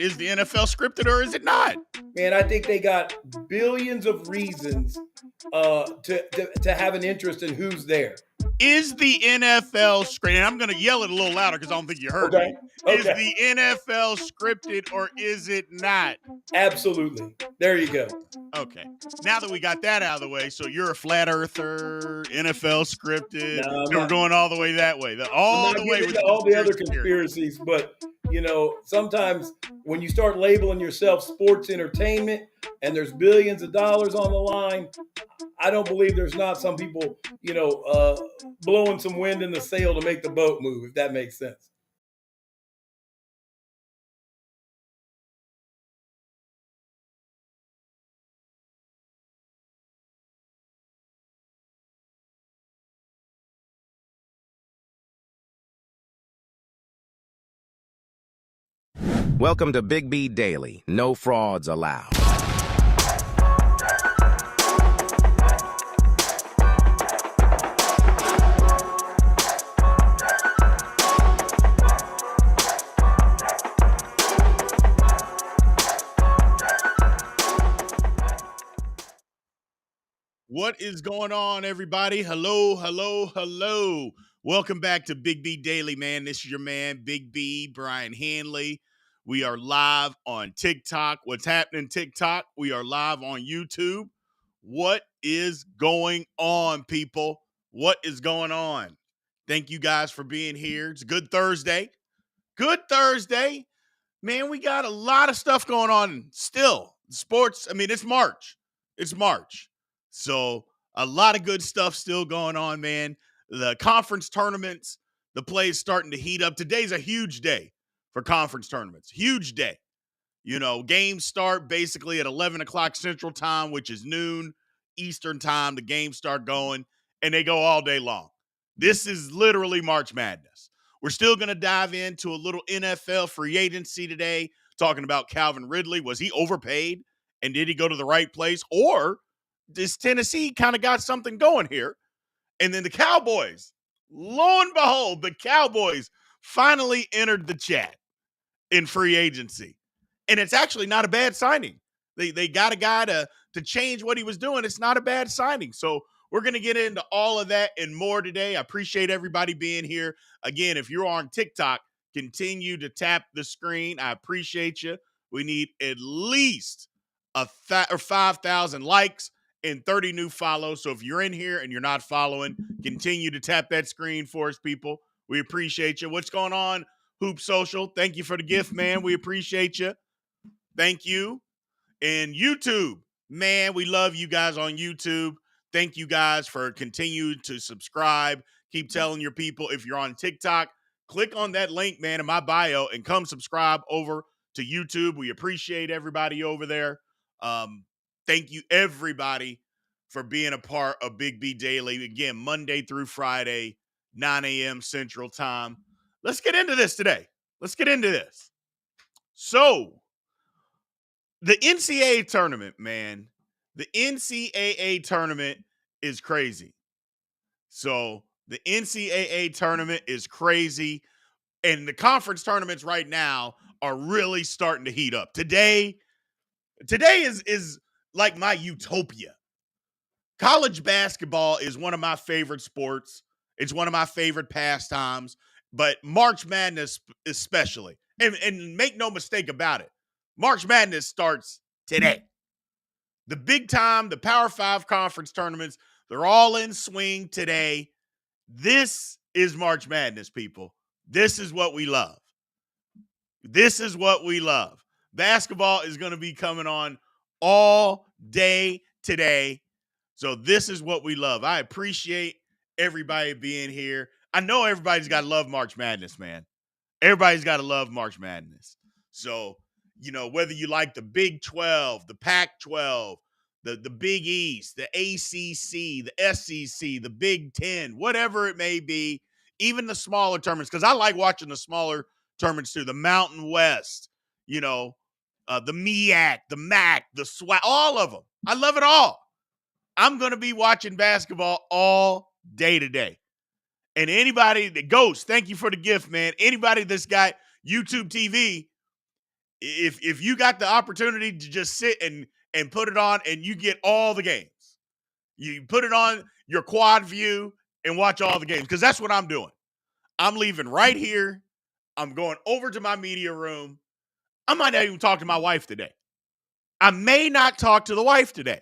Is the NFL scripted or is it not? Man, I think they got billions of reasons to have an interest in who's there. Is the NFL scripted? And I'm going to yell it a little louder because I don't think you heard me. Is the NFL scripted or is it not? Absolutely. There you go. Okay. Now that we got that out of the way, so you're a flat earther, NFL scripted. No, We're going all the way that way. All I'm the not way getting with into all the other conspiracy theories. conspiracies, but sometimes when you start labeling yourself sports entertainment and there's billions of dollars on the line, I don't believe there's not some people, blowing some wind in the sail to make the boat move, if that makes sense. Welcome to Big B Daily. No frauds allowed. What is going on, everybody? Hello, hello, hello. Welcome back to Big B Daily, man. This is your man, Big B, Brien Hanley. We are live on TikTok. What's happening, TikTok? We are live on YouTube. What is going on, people? What is going on? Thank you guys for being here. It's a good Thursday. Good Thursday. Man, we got a lot of stuff going on still. Sports, it's March. It's March. So a lot of good stuff still going on, man. The conference tournaments, the play is starting to heat up. Today's a huge day for conference tournaments. Huge day. Games start basically at 11 o'clock Central Time, which is noon Eastern Time. The games start going, and they go all day long. This is literally March Madness. We're still going to dive into a little NFL free agency today, talking about Calvin Ridley. Was he overpaid, and did he go to the right place? Or does Tennessee kind of got something going here? And then the Cowboys, lo and behold, the Cowboys finally entered the chat in free agency. And it's actually not a bad signing. They got a guy to change what he was doing. It's not a bad signing. So we're going to get into all of that and more today. I appreciate everybody being here. Again, if you're on TikTok, continue to tap the screen. I appreciate you. We need at least 5,000 likes and 30 new follows. So if you're in here and you're not following, continue to tap that screen for us, people. We appreciate you. What's going on, Hoop Social? Thank you for the gift, man. We appreciate you. Thank you. And YouTube, man, we love you guys on YouTube. Thank you guys for continuing to subscribe. Keep telling your people. If you're on TikTok, click on that link, man, in my bio and come subscribe over to YouTube. We appreciate everybody over there. Thank you, everybody, for being a part of Big B Daily. Again, Monday through Friday, 9 a.m. Central Time. Let's get into this today. Let's get into this. So, the NCAA tournament, man. The NCAA tournament is crazy. So, the NCAA tournament is crazy. And the conference tournaments right now are really starting to heat up. Today is like my utopia. College basketball is one of my favorite sports. It's one of my favorite pastimes, but March Madness especially. And make no mistake about it, March Madness starts today. The big time, the Power 5 conference tournaments, they're all in swing today. This is March Madness, people. This is what we love. This is what we love. Basketball is going to be coming on all day today. So this is what we love. I appreciate everybody being here. I know everybody's got to love March Madness, man. Everybody's got to love March Madness. So, whether you like the Big 12, the Pac-12, the Big East, the ACC, the SEC, the Big 10, whatever it may be, even the smaller tournaments, because I like watching the smaller tournaments too, the Mountain West, the MEAC, the MAC, the SWAC, all of them. I love it all. I'm going to be watching basketball all day today. And anybody, the Ghost, thank you for the gift, man. Anybody that's got YouTube TV, If you got the opportunity to just sit and put it on and you get all the games, you put it on your quad view and watch all the games, because that's what I'm doing. I'm leaving right here. I'm going over to my media room. I might not even talk to my wife today. I may not talk to the wife today.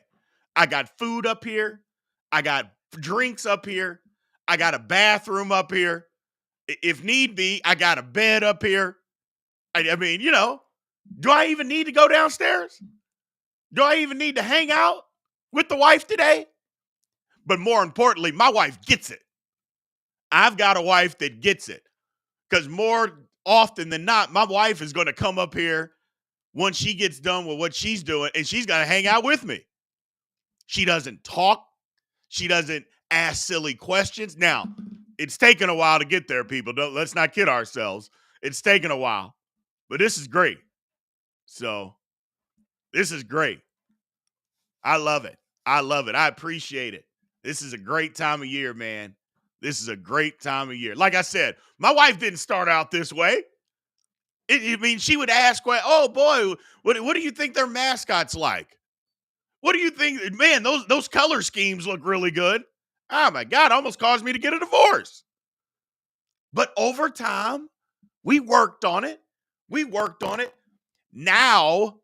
I got food up here. I got drinks up here. I got a bathroom up here. If need be, I got a bed up here. I mean, do I even need to go downstairs? Do I even need to hang out with the wife today? But more importantly, my wife gets it. I've got a wife that gets it, because more often than not, my wife is going to come up here once she gets done with what she's doing, and she's going to hang out with me. She doesn't talk. She doesn't ask silly questions. Now, it's taken a while to get there, people. Let's not kid ourselves. It's taken a while, but this is great. So this is great. I love it. I love it. I appreciate it. This is a great time of year, man. This is a great time of year. Like I said, my wife didn't start out this way. I mean, she would ask, "Oh boy, what do you think their mascot's like? What do you think? Man, those color schemes look really good." Oh my God, almost caused me to get a divorce. But over time, we worked on it. We worked on it. Now,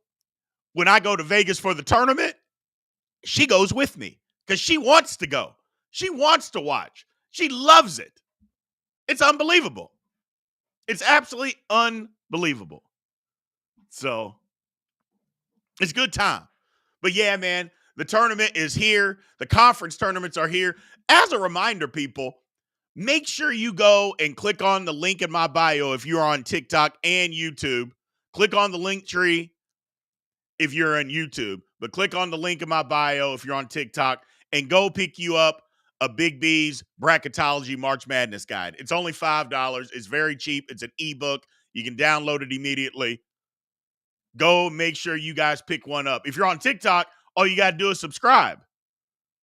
when I go to Vegas for the tournament, she goes with me because she wants to go. She wants to watch. She loves it. It's unbelievable. It's absolutely unbelievable. So it's a good time. But yeah, man, the tournament is here. The conference tournaments are here. As a reminder, people, make sure you go and click on the link in my bio if you're on TikTok and YouTube. Click on the link tree if you're on YouTube, but click on the link in my bio if you're on TikTok, and go pick you up a Big B's Bracketology March Madness Guide. It's only $5. It's very cheap. It's an ebook. You can download it immediately. Go make sure you guys pick one up. If you're on TikTok, all you got to do is subscribe.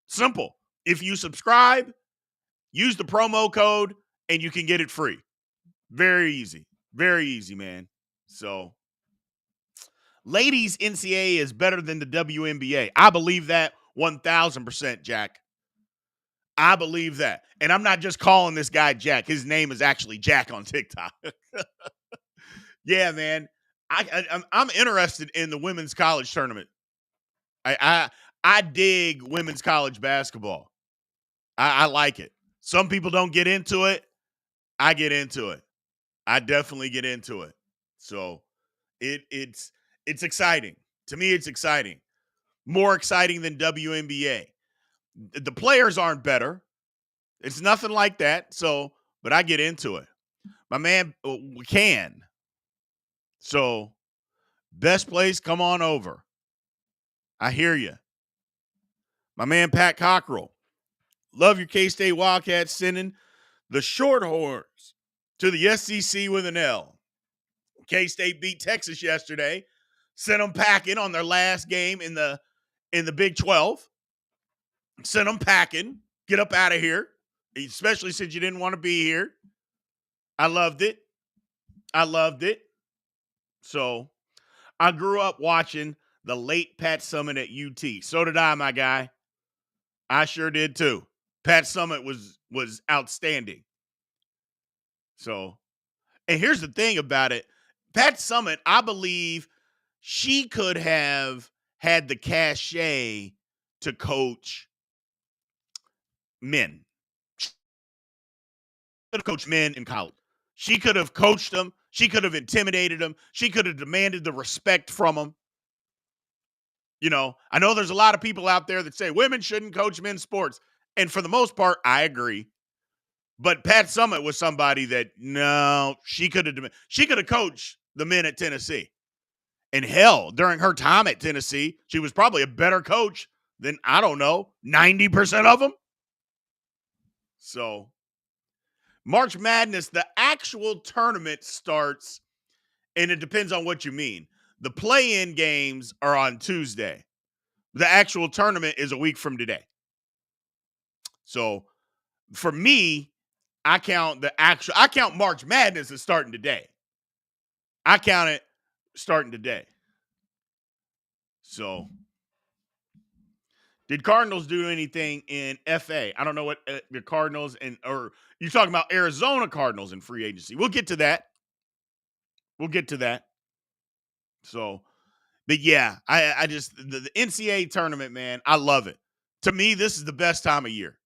Simple. If you subscribe, use the promo code and you can get it free. Very easy. Very easy, man. So, ladies NCAA is better than the WNBA. I believe that 1,000%, Jack. I believe that. And I'm not just calling this guy Jack. His name is actually Jack on TikTok. Yeah, man. I'm interested in the women's college tournament. I dig women's college basketball. I like it. Some people don't get into it. I get into it. I definitely get into it. So it's exciting. To me, it's exciting. More exciting than WNBA. The players aren't better. It's nothing like that. So, but I get into it. My man can. So, best place, come on over. I hear you. My man Pat Cockrell. Love your K-State Wildcats sending the Shorthorns to the SEC with an L. K-State beat Texas yesterday. Sent them packing on their last game in the Big 12. Sent them packing. Get up out of here. Especially since you didn't want to be here. I loved it. I loved it. So, I grew up watching the late Pat Summitt at UT. So did I, my guy. I sure did too. Pat Summitt was outstanding. So, and here's the thing about it. Pat Summitt, I believe she could have had the cachet to coach men. She could have coached men in college. She could have coached them. She could have intimidated them. She could have demanded the respect from them. I know there's a lot of people out there that say women shouldn't coach men's sports. And for the most part, I agree. But Pat Summitt was somebody that, no, she could have coached the men at Tennessee. And hell, during her time at Tennessee, she was probably a better coach than, I don't know, 90% of them. So, March Madness, the actual tournament starts, and it depends on what you mean. The play-in games are on Tuesday. The actual tournament is a week from today. So, for me, I count March Madness as starting today. I count it starting today. So, did Cardinals do anything in FA? I don't know what the Cardinals or you're talking about Arizona Cardinals in free agency. We'll get to that. We'll get to that. So, but yeah, I just the NCAA tournament, man, I love it. To me, this is the best time of year.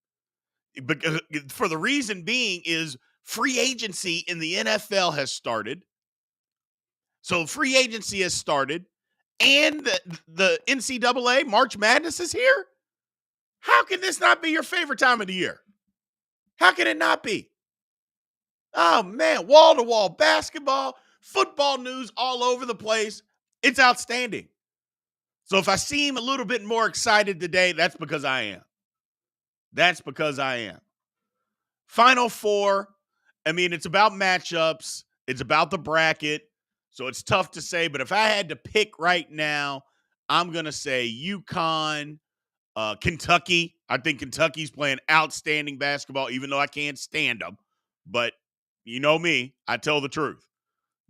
Because for the reason being is free agency in the NFL has started. So free agency has started, and the NCAA March Madness is here. How can this not be your favorite time of the year? How can it not be? Oh man, wall to wall basketball, football news all over the place. It's outstanding. So if I seem a little bit more excited today, that's because I am. That's because I am. Final four. I mean, it's about matchups. It's about the bracket. So it's tough to say. But if I had to pick right now, I'm going to say UConn, Kentucky. I think Kentucky's playing outstanding basketball, even though I can't stand them. But you know me, I tell the truth.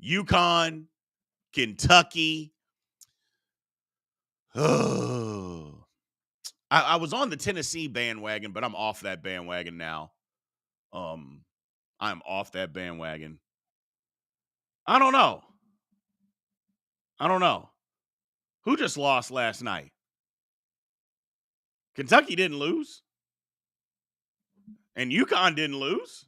UConn, Kentucky. Oh. I was on the Tennessee bandwagon, but I'm off that bandwagon now. I'm off that bandwagon. I don't know. Who just lost last night? Kentucky didn't lose. And UConn didn't lose.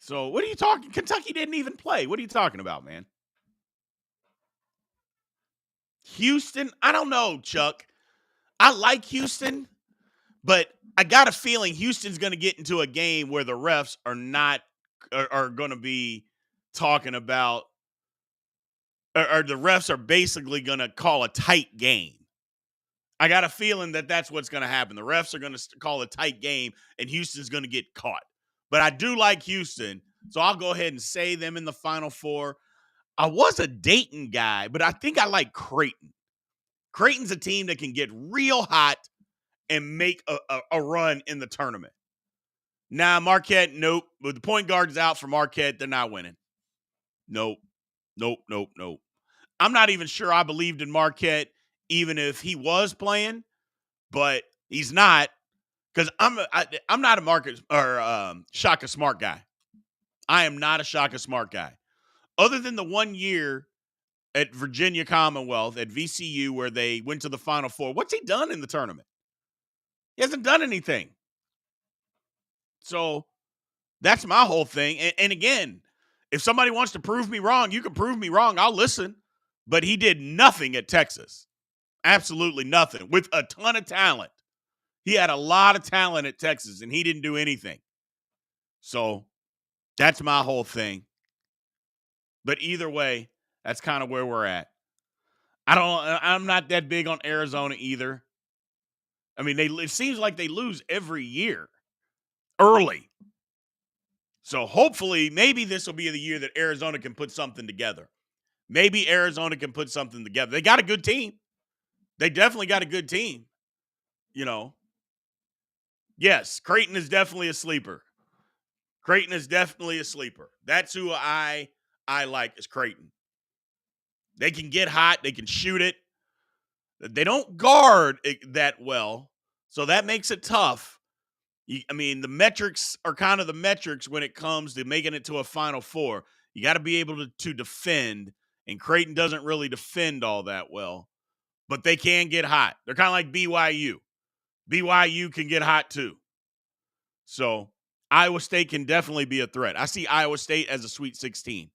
So what are you talking? Kentucky didn't even play. What are you talking about, man? Houston? I don't know, Chuck. I like Houston, but I got a feeling Houston's going to get into a game where the refs are going to be talking about, or the refs are basically going to call a tight game. I got a feeling that that's what's going to happen. The refs are going to call a tight game, and Houston's going to get caught. But I do like Houston, so I'll go ahead and say them in the Final Four. I was a Dayton guy, but I think I like Creighton. Creighton's a team that can get real hot and make a run in the tournament. Nah, Marquette, nope. But the point guard's out for Marquette. They're not winning. Nope. I'm not even sure I believed in Marquette, even if he was playing, but he's not. Because I'm not a Marcus or Shaka Smart guy. I am not a Shaka Smart guy. Other than the 1 year at Virginia Commonwealth at VCU where they went to the Final Four, what's he done in the tournament? He hasn't done anything. So that's my whole thing. And again, if somebody wants to prove me wrong, you can prove me wrong. I'll listen. But he did nothing at Texas. Absolutely nothing. With a ton of talent. He had a lot of talent at Texas, and he didn't do anything. So that's my whole thing. But either way, that's kind of where we're at. I'm not that big on Arizona either. I mean, it seems like they lose every year early. So hopefully, maybe this will be the year that Arizona can put something together. Maybe Arizona can put something together. They got a good team. They definitely got a good team. You know. Yes, Creighton is definitely a sleeper. That's who I like is Creighton. They can get hot. They can shoot it. They don't guard it that well, so that makes it tough. I mean, the metrics are kind of the metrics when it comes to making it to a Final Four. You got to be able to defend, and Creighton doesn't really defend all that well, but they can get hot. They're kind of like BYU. BYU can get hot too. So Iowa State can definitely be a threat. I see Iowa State as a Sweet 16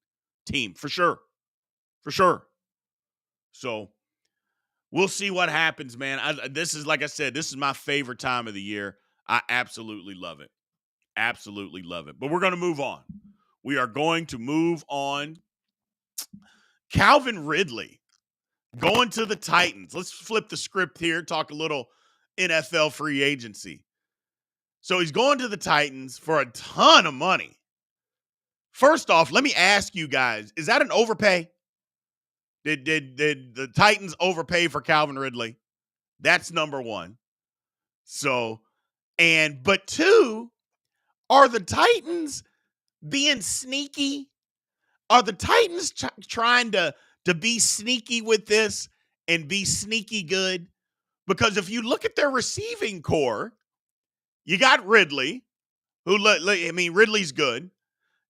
team for sure. For sure. So we'll see what happens, man. This is, like I said, this is my favorite time of the year. I absolutely love it. Absolutely love it. But we're going to move on. We are going to move on. Calvin Ridley going to the Titans. Let's flip the script here, talk a little NFL free agency. So he's going to the Titans for a ton of money. First off, let me ask you guys, is that an overpay? Did the Titans overpay for Calvin Ridley? That's number one. So, but two, are the Titans being sneaky? Are the Titans trying to be sneaky with this and be sneaky good? Because if you look at their receiving core, you got Ridley, Ridley's good.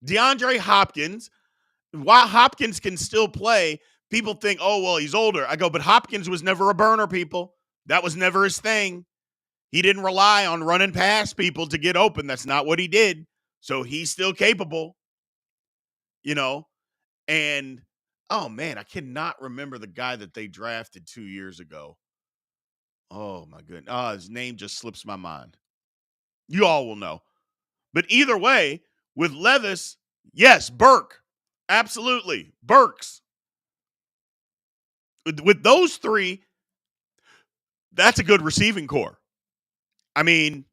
DeAndre Hopkins, while Hopkins can still play, people think, oh, well, he's older. I go, but Hopkins was never a burner, people. That was never his thing. He didn't rely on running past people to get open. That's not what he did. So he's still capable, And, oh, man, I cannot remember the guy that they drafted 2 years ago. Oh, my goodness. Oh, his name just slips my mind. You all will know. But either way, with Levis, yes, Burke. Absolutely. Burks. With those three, that's a good receiving core. I mean,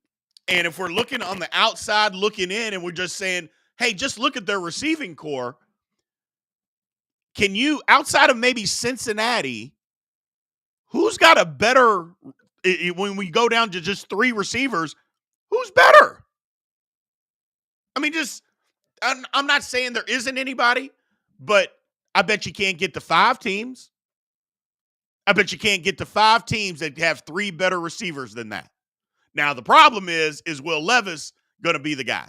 and if we're looking on the outside looking in and we're just saying, hey, just look at their receiving core, can you, outside of maybe Cincinnati, who's got a better, when we go down to just three receivers, who's better? I mean, I'm not saying there isn't anybody, but I bet you can't get to 5 teams. I bet you can't get to 5 teams that have 3 better receivers than that. Now, the problem is Will Levis going to be the guy?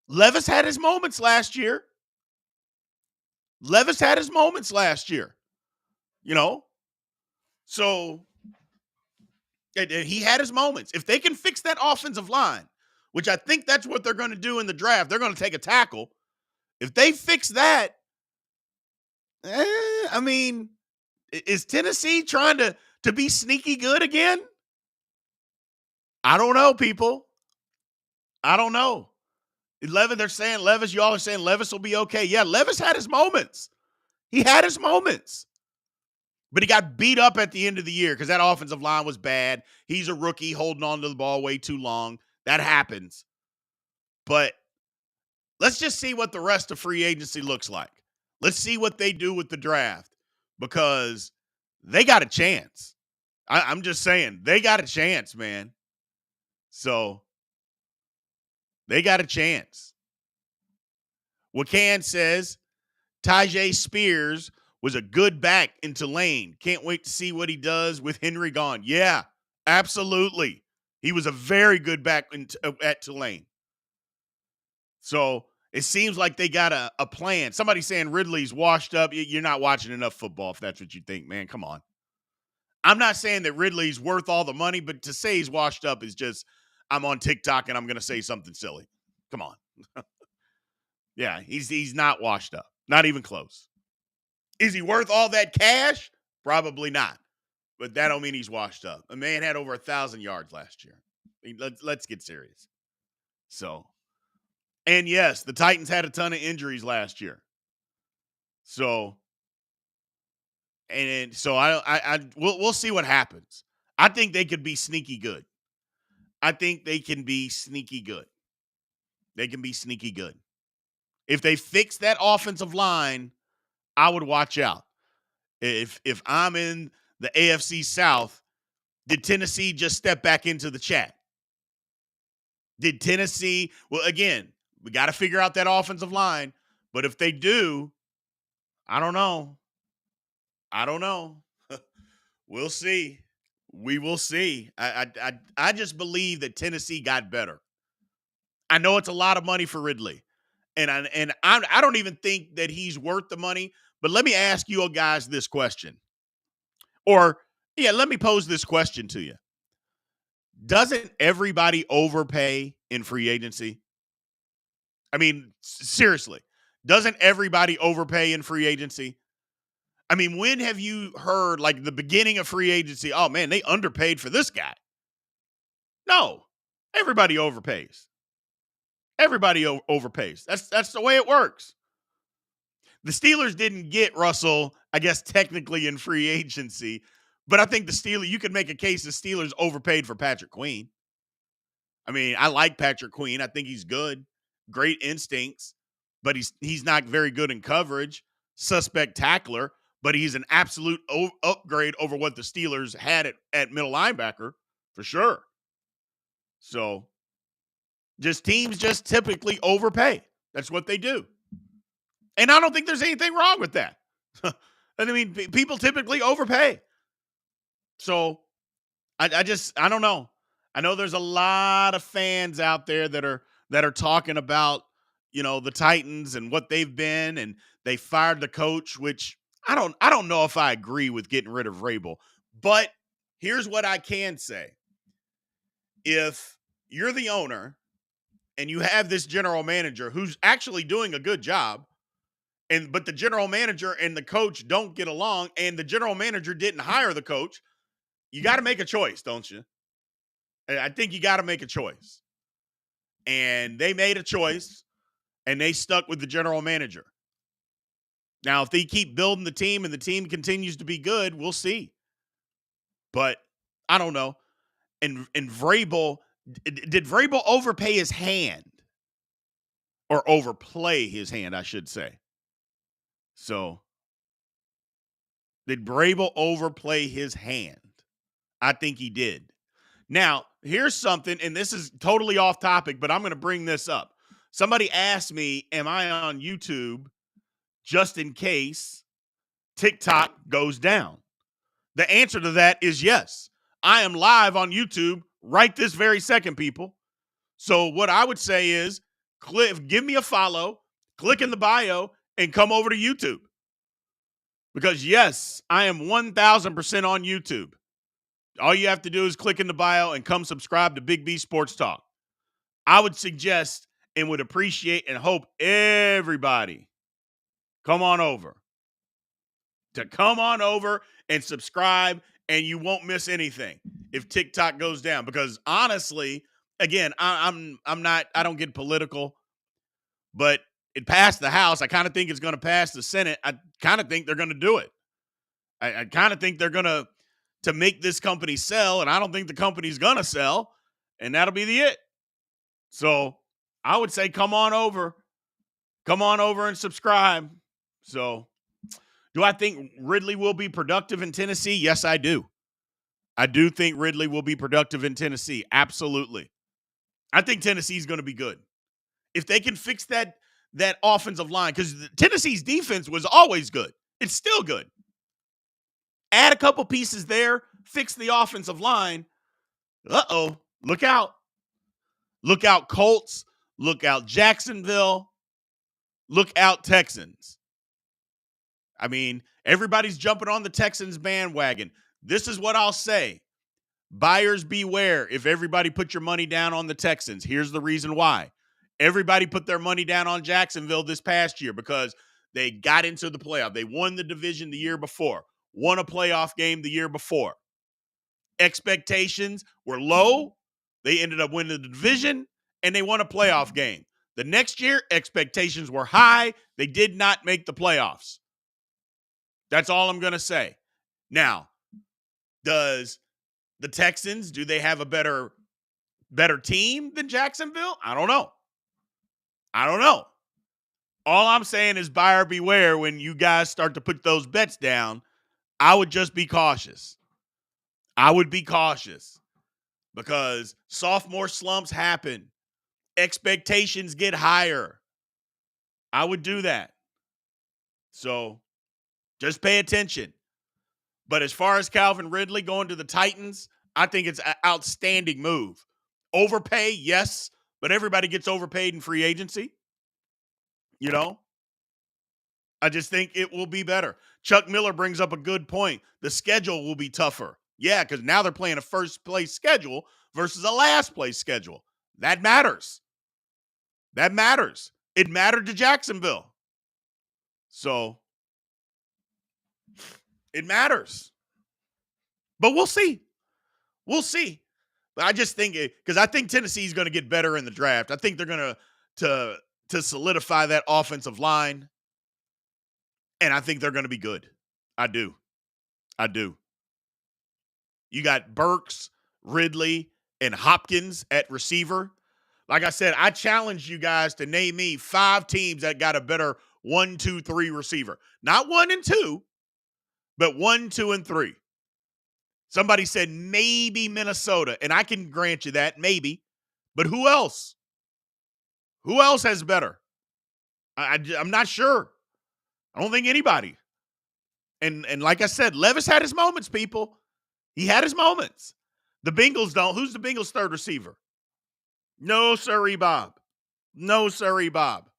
Levis had his moments last year. So he had his moments. If they can fix that offensive line, which I think that's what they're going to do in the draft, they're going to take a tackle. If they fix that, I mean, is Tennessee trying to be sneaky good again? I don't know, people. I don't know. They're saying Levis, y'all are saying Levis will be okay. Yeah, Levis had his moments. He had his moments. But he got beat up at the end of the year because that offensive line was bad. He's a rookie holding on to the ball way too long. That happens. But let's just see what the rest of free agency looks like. Let's see what they do with the draft because they got a chance. I'm just saying, they got a chance, man. So they got a chance. Wakan says Tyjae Spears was a good back in Tulane. Can't wait to see what he does with Henry gone. Yeah, absolutely. He was a very good back at Tulane. So it seems like they got a plan. Somebody saying Ridley's washed up. You're not watching enough football if that's what you think, man. Come on. I'm not saying that Ridley's worth all the money, but to say he's washed up is just, I'm on TikTok and I'm going to say something silly. Come on. Yeah, he's not washed up. Not even close. Is he worth all that cash? Probably not. But that don't mean he's washed up. A man had over 1,000 yards last year. I mean, let's get serious. So, and yes, the Titans had a ton of injuries last year. So, and so we'll see what happens. I think they could be sneaky good. They can be sneaky good. If they fix that offensive line, I would watch out. If I'm in the AFC South, did Tennessee just step back into the chat? Did Tennessee? Well, again, we got to figure out that offensive line. But if they do, I don't know. We'll see. We will see. I just believe that Tennessee got better. I know it's a lot of money for Ridley, and I don't even think that he's worth the money. But let me ask you guys this question, let me pose this question to you. Doesn't everybody overpay in free agency? I mean, seriously, doesn't everybody overpay in free agency? I mean, when have you heard, like, the beginning of free agency, oh, man, they underpaid for this guy? No, everybody overpays. Everybody overpays. That's the way it works. The Steelers didn't get Russell, I guess, technically in free agency, but I think you could make a case the Steelers overpaid for Patrick Queen. I mean, I like Patrick Queen. I think he's good. Great instincts, but he's not very good in coverage. Suspect tackler, but he's an absolute upgrade over what the Steelers had at middle linebacker, for sure. So, teams just typically overpay. That's what they do. And I don't think there's anything wrong with that. I mean, people typically overpay. So I don't know. I know there's a lot of fans out there that are talking about, the Titans and what they've been, and they fired the coach, which I don't know if I agree with getting rid of Rabel. But here's what I can say. If you're the owner and you have this general manager who's actually doing a good job, but the general manager and the coach don't get along, and the general manager didn't hire the coach, you got to make a choice, don't you? I think you got to make a choice. And they made a choice, and they stuck with the general manager. Now, if they keep building the team and the team continues to be good, we'll see. But I don't know. And Vrabel, did Vrabel overpay his hand? Or overplay his hand, I should say. So, did Vrabel overplay his hand? I think he did. Now, here's something, and this is totally off topic, but I'm going to bring this up. Somebody asked me, am I on YouTube just in case TikTok goes down? The answer to that is yes. I am live on YouTube right this very second, people. So what I would say is give me a follow, click in the bio, and come over to YouTube. Because yes, I am 1,000% on YouTube. All you have to do is click in the bio and come subscribe to Big B Sports Talk. I would suggest and would appreciate and hope everybody come on over and subscribe, and you won't miss anything if TikTok goes down. Because honestly, again, I don't get political, but it passed the House. I kind of think it's going to pass the Senate. I kind of think they're going to do it. I kind of think they're going to make this company sell, and I don't think the company's going to sell, and that'll be the it. So I would say come on over and subscribe. So do I think Ridley will be productive in Tennessee? Yes, I do. I do think Ridley will be productive in Tennessee. Absolutely. I think Tennessee's going to be good. If they can fix that offensive line, because Tennessee's defense was always good. It's still good. Add a couple pieces there, fix the offensive line. Uh-oh, look out. Look out, Colts. Look out, Jacksonville. Look out, Texans. I mean, everybody's jumping on the Texans bandwagon. This is what I'll say. Buyers beware if everybody put your money down on the Texans. Here's the reason why. Everybody put their money down on Jacksonville this past year because they got into the playoff. They won the division the year before, won a playoff game the year before. Expectations were low. They ended up winning the division, and they won a playoff game. The next year, expectations were high. They did not make the playoffs. That's all I'm going to say. Now, does the Texans, do they have a better team than Jacksonville? I don't know. All I'm saying is buyer beware when you guys start to put those bets down. I would just be cautious. I would be cautious because sophomore slumps happen. Expectations get higher. I would do that. So just pay attention. But as far as Calvin Ridley going to the Titans, I think it's an outstanding move. Overpay, yes, but everybody gets overpaid in free agency. I just think it will be better. Chuck Miller brings up a good point. The schedule will be tougher. Yeah, because now they're playing a first-place schedule versus a last-place schedule. That matters. It mattered to Jacksonville. So, it matters. But we'll see. But I just think because I think Tennessee's going to get better in the draft. I think they're going to solidify that offensive line. And I think they're going to be good. I do. You got Burks, Ridley, and Hopkins at receiver. Like I said, I challenge you guys to name me 5 teams that got a better 1, 2, 3 receiver. Not 1 and 2, but 1, 2, and 3. Somebody said maybe Minnesota, and I can grant you that, maybe. But who else? Who else has better? I'm not sure. I don't think anybody. And like I said, Levis had his moments, people. He had his moments. The Bengals don't. Who's the Bengals' third receiver? No, sirree, Bob. No, sirree, Bob.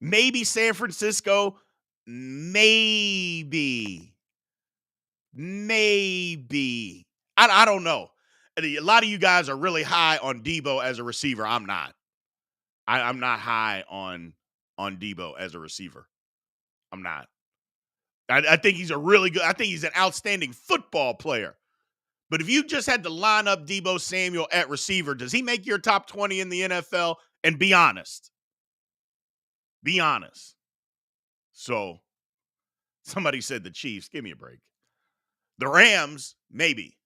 Maybe San Francisco. Maybe. I don't know. A lot of you guys are really high on Debo as a receiver. I'm not. I'm not high on Debo as a receiver. I'm not. I think he's a really good. I think he's an outstanding football player. But if you just had to line up Debo Samuel at receiver, does he make your top 20 in the NFL? And be honest. Be honest. So somebody said the Chiefs. Give me a break. The Rams, maybe.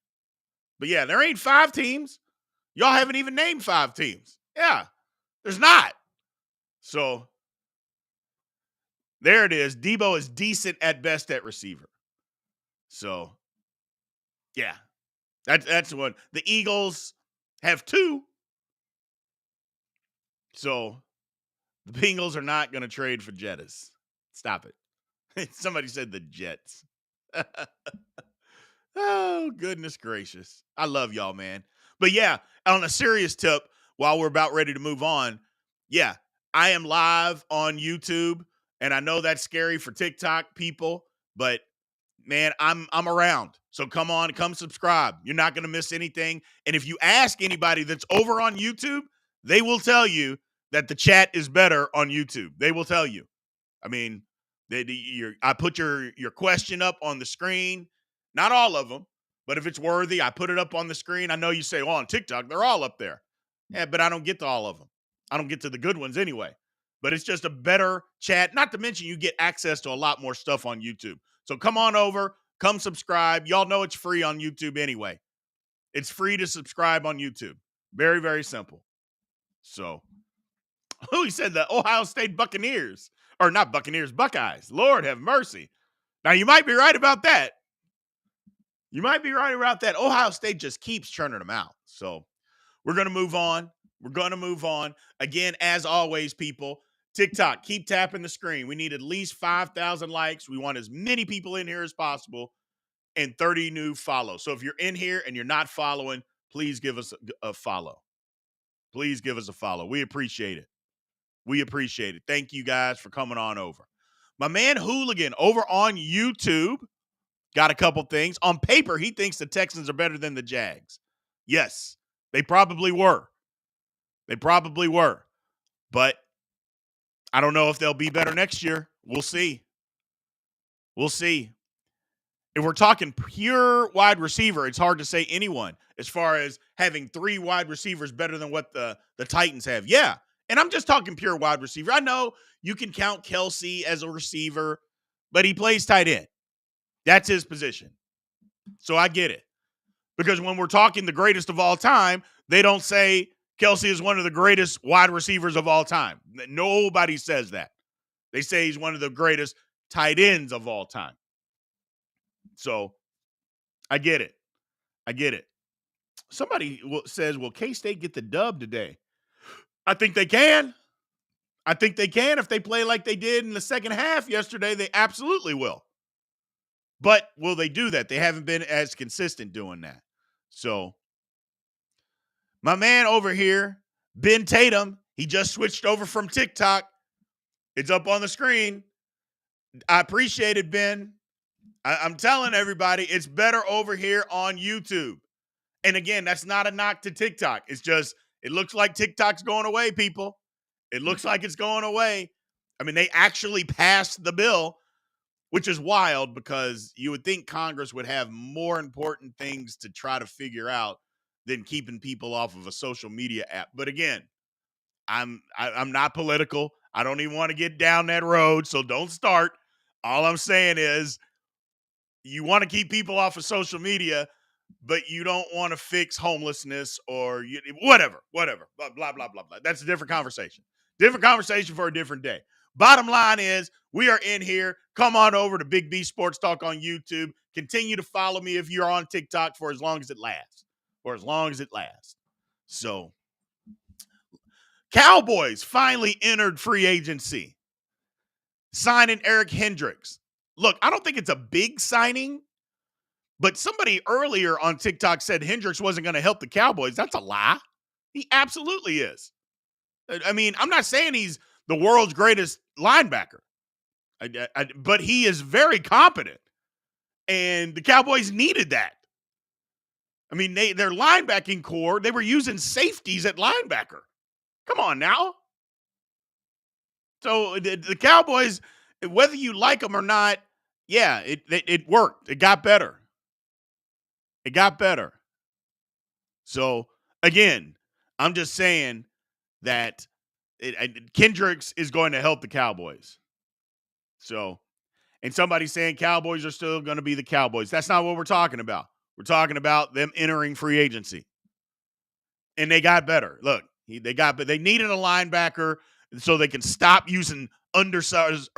But yeah, there ain't 5 teams. Y'all haven't even named 5 teams. Yeah, there's not. So there it is. Debo is decent at best at receiver. So yeah, that's one. The Eagles have 2. So the Bengals are not going to trade for Jettas. Stop it. Somebody said the Jets. Oh, goodness gracious. I love y'all, man. But yeah, on a serious tip, while we're about ready to move on, yeah, I am live on YouTube, and I know that's scary for TikTok people, but man, I'm around. So come subscribe. You're not going to miss anything. And if you ask anybody that's over on YouTube, they will tell you that the chat is better on YouTube. They will tell you. I mean, I put your question up on the screen. Not all of them, but if it's worthy, I put it up on the screen. I know you say, well, on TikTok, they're all up there. Yeah, but I don't get to all of them. I don't get to the good ones anyway. But it's just a better chat. Not to mention you get access to a lot more stuff on YouTube. So come on over, come subscribe. Y'all know it's free on YouTube anyway. It's free to subscribe on YouTube. Very, very simple. So, who said the Ohio State Buccaneers? Or not Buccaneers, Buckeyes. Lord have mercy. Now, you might be right about that. You might be right about that. Ohio State just keeps churning them out. So, we're going to move on. We're going to move on. Again, as always, people, TikTok, keep tapping the screen. We need at least 5,000 likes. We want as many people in here as possible and 30 new follows. So if you're in here and you're not following, please give us a follow. Please give us a follow. We appreciate it. We appreciate it. Thank you guys for coming on over. My man Hooligan over on YouTube got a couple things. On paper, he thinks the Texans are better than the Jags. Yes, they probably were. They probably were. But I don't know if they'll be better next year. We'll see. We'll see. If we're talking pure wide receiver, it's hard to say anyone as far as having 3 wide receivers better than what the Titans have. Yeah. And I'm just talking pure wide receiver. I know you can count Kelsey as a receiver, but he plays tight end. That's his position. So I get it. Because when we're talking the greatest of all time, they don't say Kelsey is one of the greatest wide receivers of all time. Nobody says that. They say he's one of the greatest tight ends of all time. So I get it. I get it. Somebody says, will K-State get the dub today? I think they can. I think they can. If they play like they did in the second half yesterday, they absolutely will. But will they do that? They haven't been as consistent doing that. So my man over here, Ben Tatum, he just switched over from TikTok. It's up on the screen. I appreciate it, Ben. I'm telling everybody, it's better over here on YouTube. And again, that's not a knock to TikTok. It's just, it looks like TikTok's going away, people. It looks like it's going away. I mean, they actually passed the bill, which is wild because you would think Congress would have more important things to try to figure out than keeping people off of a social media app. But again, I'm not political. I don't even want to get down that road, so don't start. All I'm saying is you want to keep people off of social media, but you don't want to fix homelessness or whatever, blah, blah, blah, blah, blah. That's a different conversation. Different conversation for a different day. Bottom line is we are in here. Come on over to Big B Sports Talk on YouTube. Continue to follow me if you're on TikTok for as long as it lasts. So, Cowboys finally entered free agency. signing Eric Hendricks. Look, I don't think it's a big signing, but somebody earlier on TikTok said Hendricks wasn't going to help the Cowboys. That's a lie. He absolutely is. I mean, I'm not saying he's the world's greatest linebacker, but he is very competent, and the Cowboys needed that. I mean, their linebacking core, they were using safeties at linebacker. Come on now. So the Cowboys, whether you like them or not, yeah, it worked. It got better. It got better. So, again, I'm just saying that Kendricks is going to help the Cowboys. So, and somebody's saying Cowboys are still going to be the Cowboys. That's not what we're talking about. We're talking about them entering free agency. And they got better. Look, they needed a linebacker so they can stop using undersized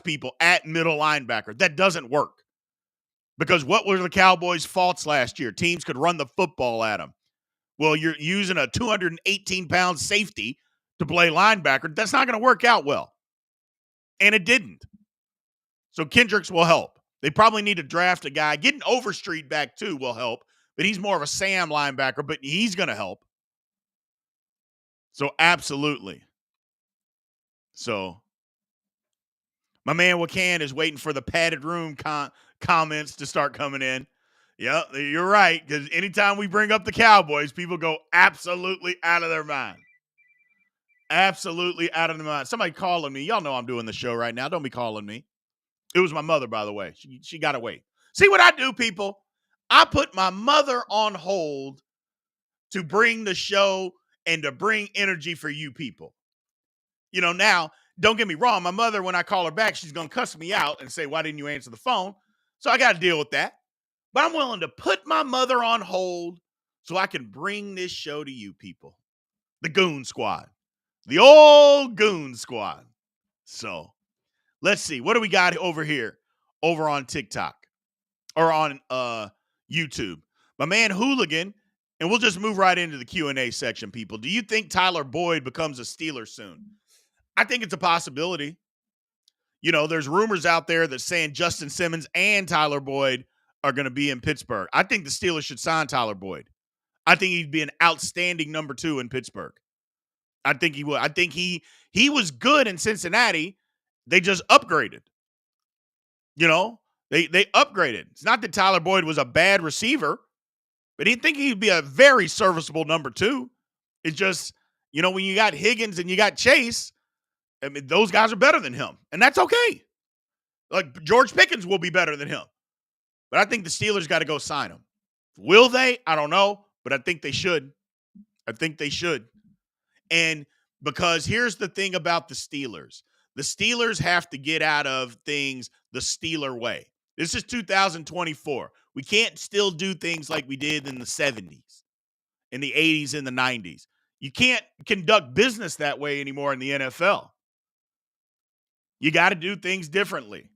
people at middle linebacker. That doesn't work. Because what were the Cowboys' faults last year? Teams could run the football at them. Well, you're using a 218-pound safety to play linebacker. That's not going to work out well. And it didn't. So Kendricks will help. They probably need to draft a guy. Getting Overstreet back, too, will help. But he's more of a Sam linebacker, but he's going to help. So, absolutely. So, my man Wakan is waiting for the padded room comments to start coming in. Yeah, you're right, because anytime we bring up the Cowboys, people go absolutely out of their mind. Absolutely out of their mind. Somebody calling me. Y'all know I'm doing the show right now. Don't be calling me. It was my mother, by the way. She got away. See what I do, people? I put my mother on hold to bring the show and to bring energy for you people. You know, now, don't get me wrong. My mother, when I call her back, she's going to cuss me out and say, why didn't you answer the phone? So I got to deal with that. But I'm willing to put my mother on hold so I can bring this show to you people. The Goon Squad. The old Goon Squad. So, let's see. What do we got over here? Over on TikTok. Or on YouTube. My man Hooligan. And we'll just move right into the Q&A section, people. Do you think Tyler Boyd becomes a Steeler soon? I think it's a possibility. You know, there's rumors out there that saying Justin Simmons and Tyler Boyd are going to be in Pittsburgh. I think the Steelers should sign Tyler Boyd. I think he'd be an outstanding number 2 in Pittsburgh. I think he would. I think he was good in Cincinnati. They just upgraded. You know, they upgraded. It's not that Tyler Boyd was a bad receiver, but he think he'd be a very serviceable number 2. It's just, you know, when you got Higgins and you got Chase, I mean, those guys are better than him, and that's okay. Like, George Pickens will be better than him. But I think the Steelers got to go sign him. Will they? I don't know, but I think they should. I think they should. And because here's the thing about the Steelers. The Steelers have to get out of things the Steeler way. This is 2024. We can't still do things like we did in the 70s, in the 80s, and the 90s. You can't conduct business that way anymore in the NFL. You got to do things differently.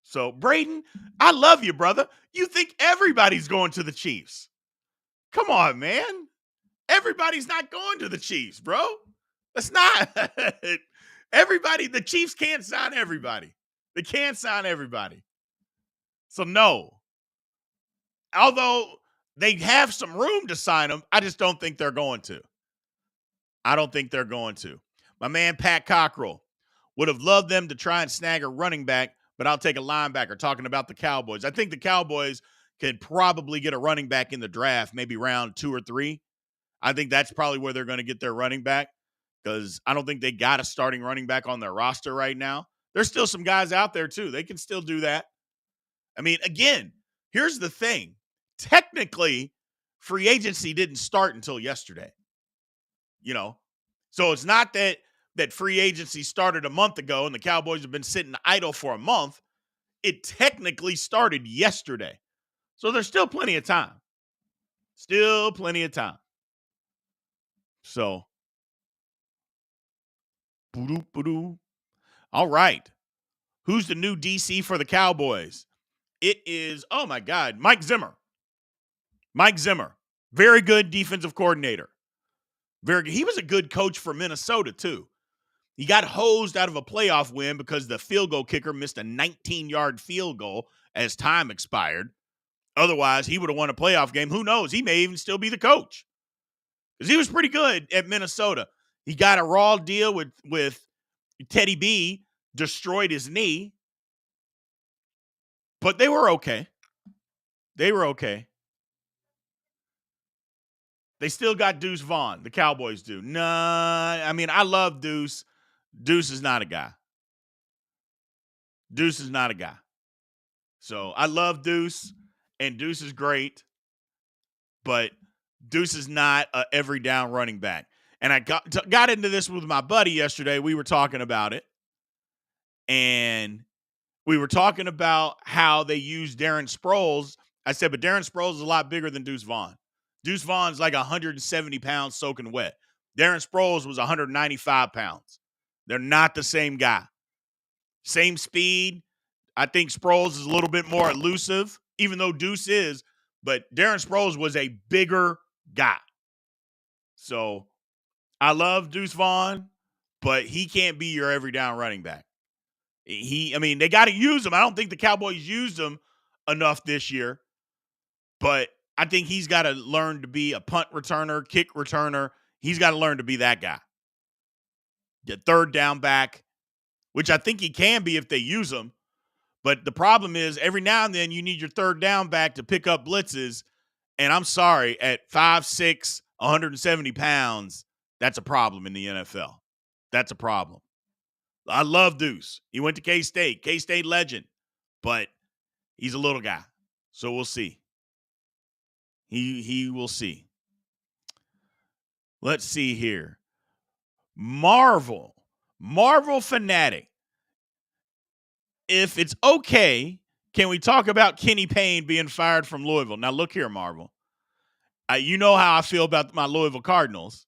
So, Braden, I love you, brother. You think everybody's going to the Chiefs. Come on, man. Everybody's not going to the Chiefs, bro. That's not. The Chiefs can't sign everybody. They can't sign everybody. So, no. Although they have some room to sign them, I just don't think they're going to. I don't think they're going to. My man, Pat Cockrell, would have loved them to try and snag a running back, but I'll take a linebacker. Talking about the Cowboys. I think the Cowboys can probably get a running back in the draft, maybe round 2 or 3. I think that's probably where they're going to get their running back because I don't think they got a starting running back on their roster right now. There's still some guys out there, too. They can still do that. I mean, again, here's the thing. Technically, free agency didn't start until yesterday. You know, so it's not that free agency started a month ago and the Cowboys have been sitting idle for a month. It technically started yesterday. So there's still plenty of time. Still plenty of time. So, all right. Who's the new DC for the Cowboys? It is, oh my God, Mike Zimmer. Mike Zimmer. Very good defensive coordinator. Very good. He was a good coach for Minnesota, too. He got hosed out of a playoff win because the field goal kicker missed a 19-yard field goal as time expired. Otherwise, he would have won a playoff game. Who knows? He may even still be the coach because he was pretty good at Minnesota. He got a raw deal with Teddy B, destroyed his knee, but they were okay. They were okay. They still got Deuce Vaughn. The Cowboys do. Nah, I mean, I love Deuce. Deuce is not a guy. Deuce is not a guy. So I love Deuce, and Deuce is great, but Deuce is not a every down running back. And I got into this with my buddy yesterday. We were talking about it, and we were talking about how they use Darren Sproles. I said, but Darren Sproles is a lot bigger than Deuce Vaughn. Deuce Vaughn's like 170 pounds soaking wet. Darren Sproles was 195 pounds. They're not the same guy. Same speed. I think Sproles is a little bit more elusive, even though Deuce is. But Darren Sproles was a bigger guy. So I love Deuce Vaughn, but he can't be your every down running back. They got to use him. I don't think the Cowboys used him enough this year, but I think he's got to learn to be a punt returner, kick returner. He's got to learn to be that guy. The third down back, which I think he can be if they use him. But the problem is every now and then you need your third down back to pick up blitzes. And I'm sorry, at 5'6", 170 pounds, that's a problem in the NFL. That's a problem. I love Deuce. He went to K-State. K-State legend. But he's a little guy. So we'll see. He will see. Let's see here. Marvel Fanatic. If it's okay, can we talk about Kenny Payne being fired from Louisville? Now, look here, Marvel. You know how I feel about my Louisville Cardinals,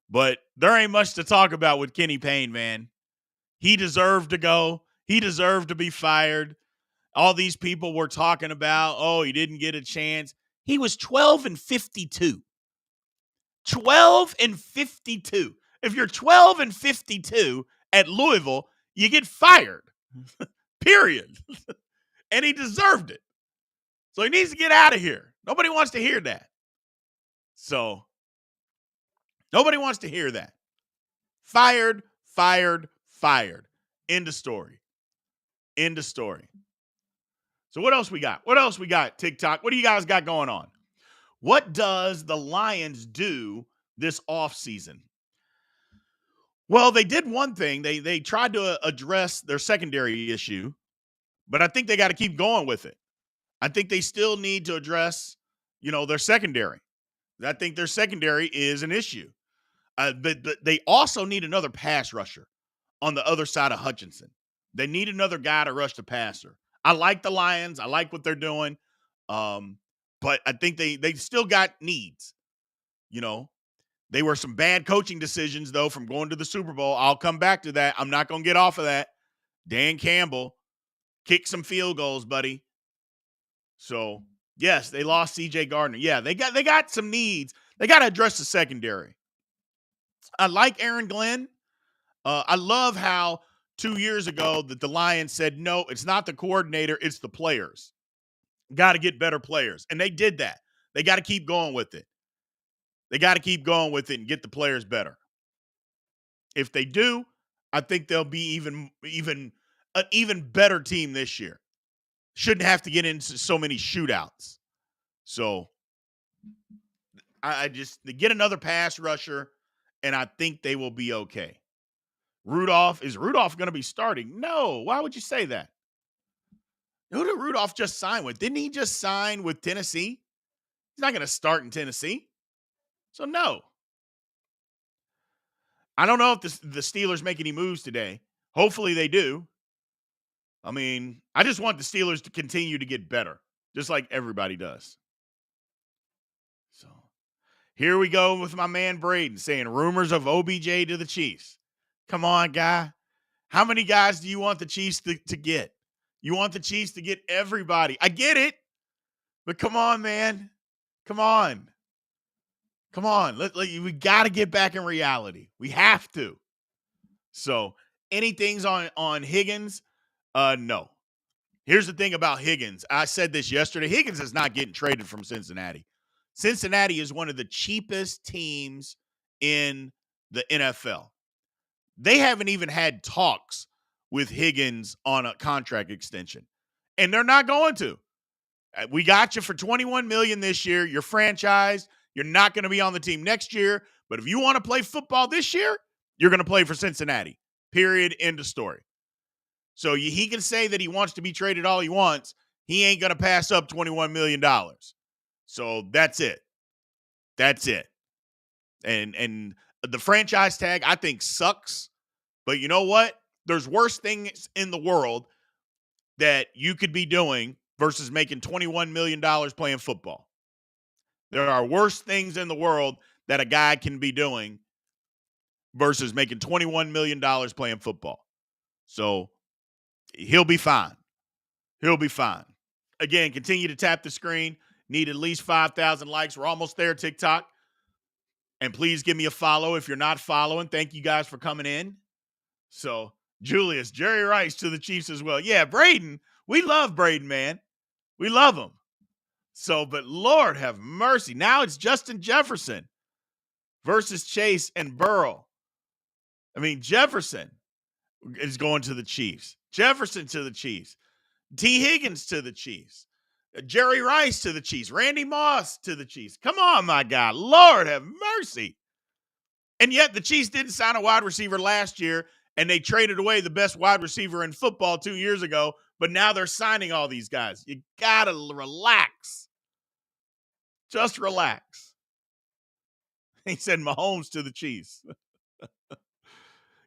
but there ain't much to talk about with Kenny Payne, man. He deserved to go. He deserved to be fired. All these people were talking about, oh, he didn't get a chance. He was 12-52. 12-52. If you're 12-52 at Louisville, you get fired. Period. And he deserved it. So he needs to get out of here. Nobody wants to hear that. So nobody wants to hear that. Fired. End of story. End of story. So what else we got? TikTok? What do you guys got going on? What does the Lions do this offseason? Well, they did one thing. They tried to address their secondary issue, but I think they got to keep going with it. I think they still need to address, their secondary. I think their secondary is an issue. But they also need another pass rusher on the other side of Hutchinson. They need another guy to rush the passer. I like the Lions. I like what they're doing. But I think they still got needs. They were some bad coaching decisions, though, from going to the Super Bowl. I'll come back to that. I'm not going to get off of that. Dan Campbell, kick some field goals, buddy. So, yes, they lost C.J. Gardner. Yeah, they got some needs. They got to address the secondary. I like Aaron Glenn. I love how 2 years ago that the Lions said, no, it's not the coordinator, it's the players. Got to get better players. And they did that. They got to keep going with it. They got to keep going with it and get the players better. If they do, I think they'll be an even better team this year. Shouldn't have to get into so many shootouts. So I just get another pass rusher, and I think they will be okay. Is Rudolph going to be starting? No. Why would you say that? Who did Rudolph just sign with? Didn't he just sign with Tennessee? He's not going to start in Tennessee. So, no. I don't know if the Steelers make any moves today. Hopefully they do. I just want the Steelers to continue to get better, just like everybody does. So, here we go with my man Braden saying rumors of OBJ to the Chiefs. Come on, guy. How many guys do you want the Chiefs to get? You want the Chiefs to get everybody. I get it. But come on, man. Come on. We got to get back in reality. We have to. So anything's on Higgins? No. Here's the thing about Higgins. I said this yesterday. Higgins is not getting traded from Cincinnati. Cincinnati is one of the cheapest teams in the NFL. They haven't even had talks with Higgins on a contract extension, and they're not going to. We got you for $21 million this year. You're franchised. You're not going to be on the team next year. But if you want to play football this year, you're going to play for Cincinnati. Period. End of story. So he can say that he wants to be traded all he wants. He ain't going to pass up $21 million. So that's it. That's it. And the franchise tag, I think, sucks. But you know what? There's worse things in the world that you could be doing versus making $21 million playing football. There are worse things in the world that a guy can be doing versus making $21 million playing football. So he'll be fine. He'll be fine. Again, continue to tap the screen. Need at least 5,000 likes. We're almost there, TikTok. And please give me a follow if you're not following. Thank you guys for coming in. So, Julius, Jerry Rice to the Chiefs as well. Yeah, Braden. We love Braden, man. We love him. So, but Lord have mercy. Now it's Justin Jefferson versus Chase and Burrow. I mean, Jefferson is going to the Chiefs. Jefferson to the Chiefs. T. Higgins to the Chiefs. Jerry Rice to the Chiefs. Randy Moss to the Chiefs. Come on, my God. Lord have mercy. And yet the Chiefs didn't sign a wide receiver last year, and they traded away the best wide receiver in football 2 years ago, but now they're signing all these guys. You got to relax. Just relax. He said Mahomes to the Chiefs.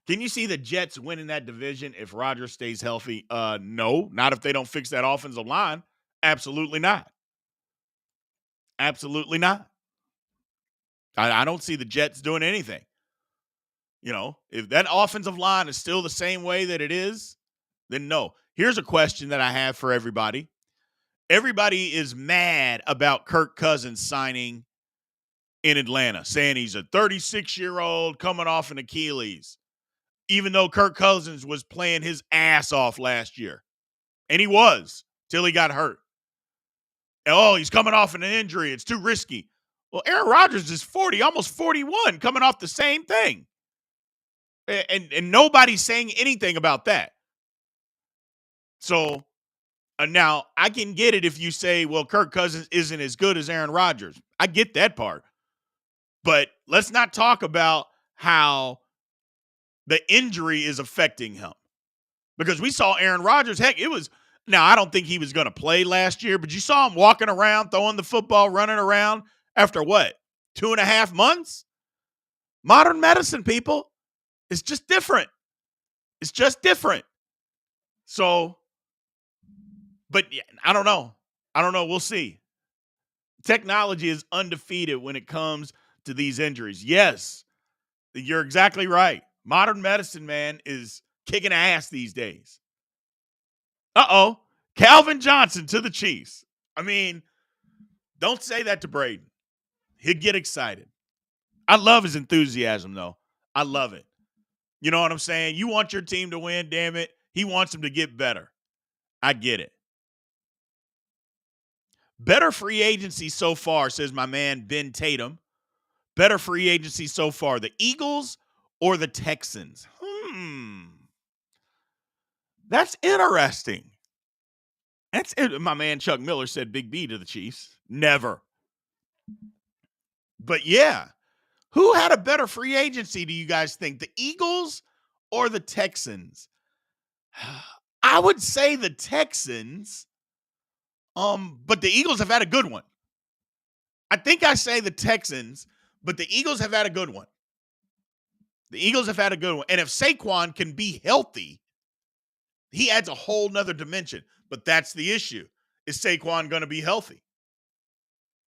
Can you see the Jets winning that division if Rodgers stays healthy? No, not if they don't fix that offensive line. Absolutely not. Absolutely not. I don't see the Jets doing anything. You know, if that offensive line is still the same way that it is, then no. Here's a question that I have for everybody. Everybody is mad about Kirk Cousins signing in Atlanta, saying he's a 36-year-old coming off an Achilles, even though Kirk Cousins was playing his ass off last year. And he was, till he got hurt. Oh, he's coming off an injury. It's too risky. Well, Aaron Rodgers is 40, almost 41, coming off the same thing. And nobody's saying anything about that. So now I can get it if you say, well, Kirk Cousins isn't as good as Aaron Rodgers. I get that part. But let's not talk about how the injury is affecting him. Because we saw Aaron Rodgers, heck, it was, now I don't think he was going to play last year, but you saw him walking around, throwing the football, running around after what, 2.5 months? Modern medicine, people. It's just different. It's just different. So, but yeah, I don't know. We'll see. Technology is undefeated when it comes to these injuries. Yes, you're exactly right. Modern medicine, man, is kicking ass these days. Uh-oh. Calvin Johnson to the Chiefs. I mean, don't say that to Braden. He'll get excited. I love his enthusiasm, though. I love it. You know what I'm saying? You want your team to win, damn it. He wants them to get better. I get it. Better free agency so far, says my man Ben Tatum. Better free agency so far, the Eagles or the Texans? That's interesting. That's it. My man Chuck Miller said Big B to the Chiefs. Never. But yeah, who had a better free agency, do you guys think? The Eagles or the Texans? I would say the Texans, but the Eagles have had a good one. I think I say the Texans, but the Eagles have had a good one. The Eagles have had a good one. And if Saquon can be healthy, he adds a whole nother dimension. But that's the issue. Is Saquon going to be healthy?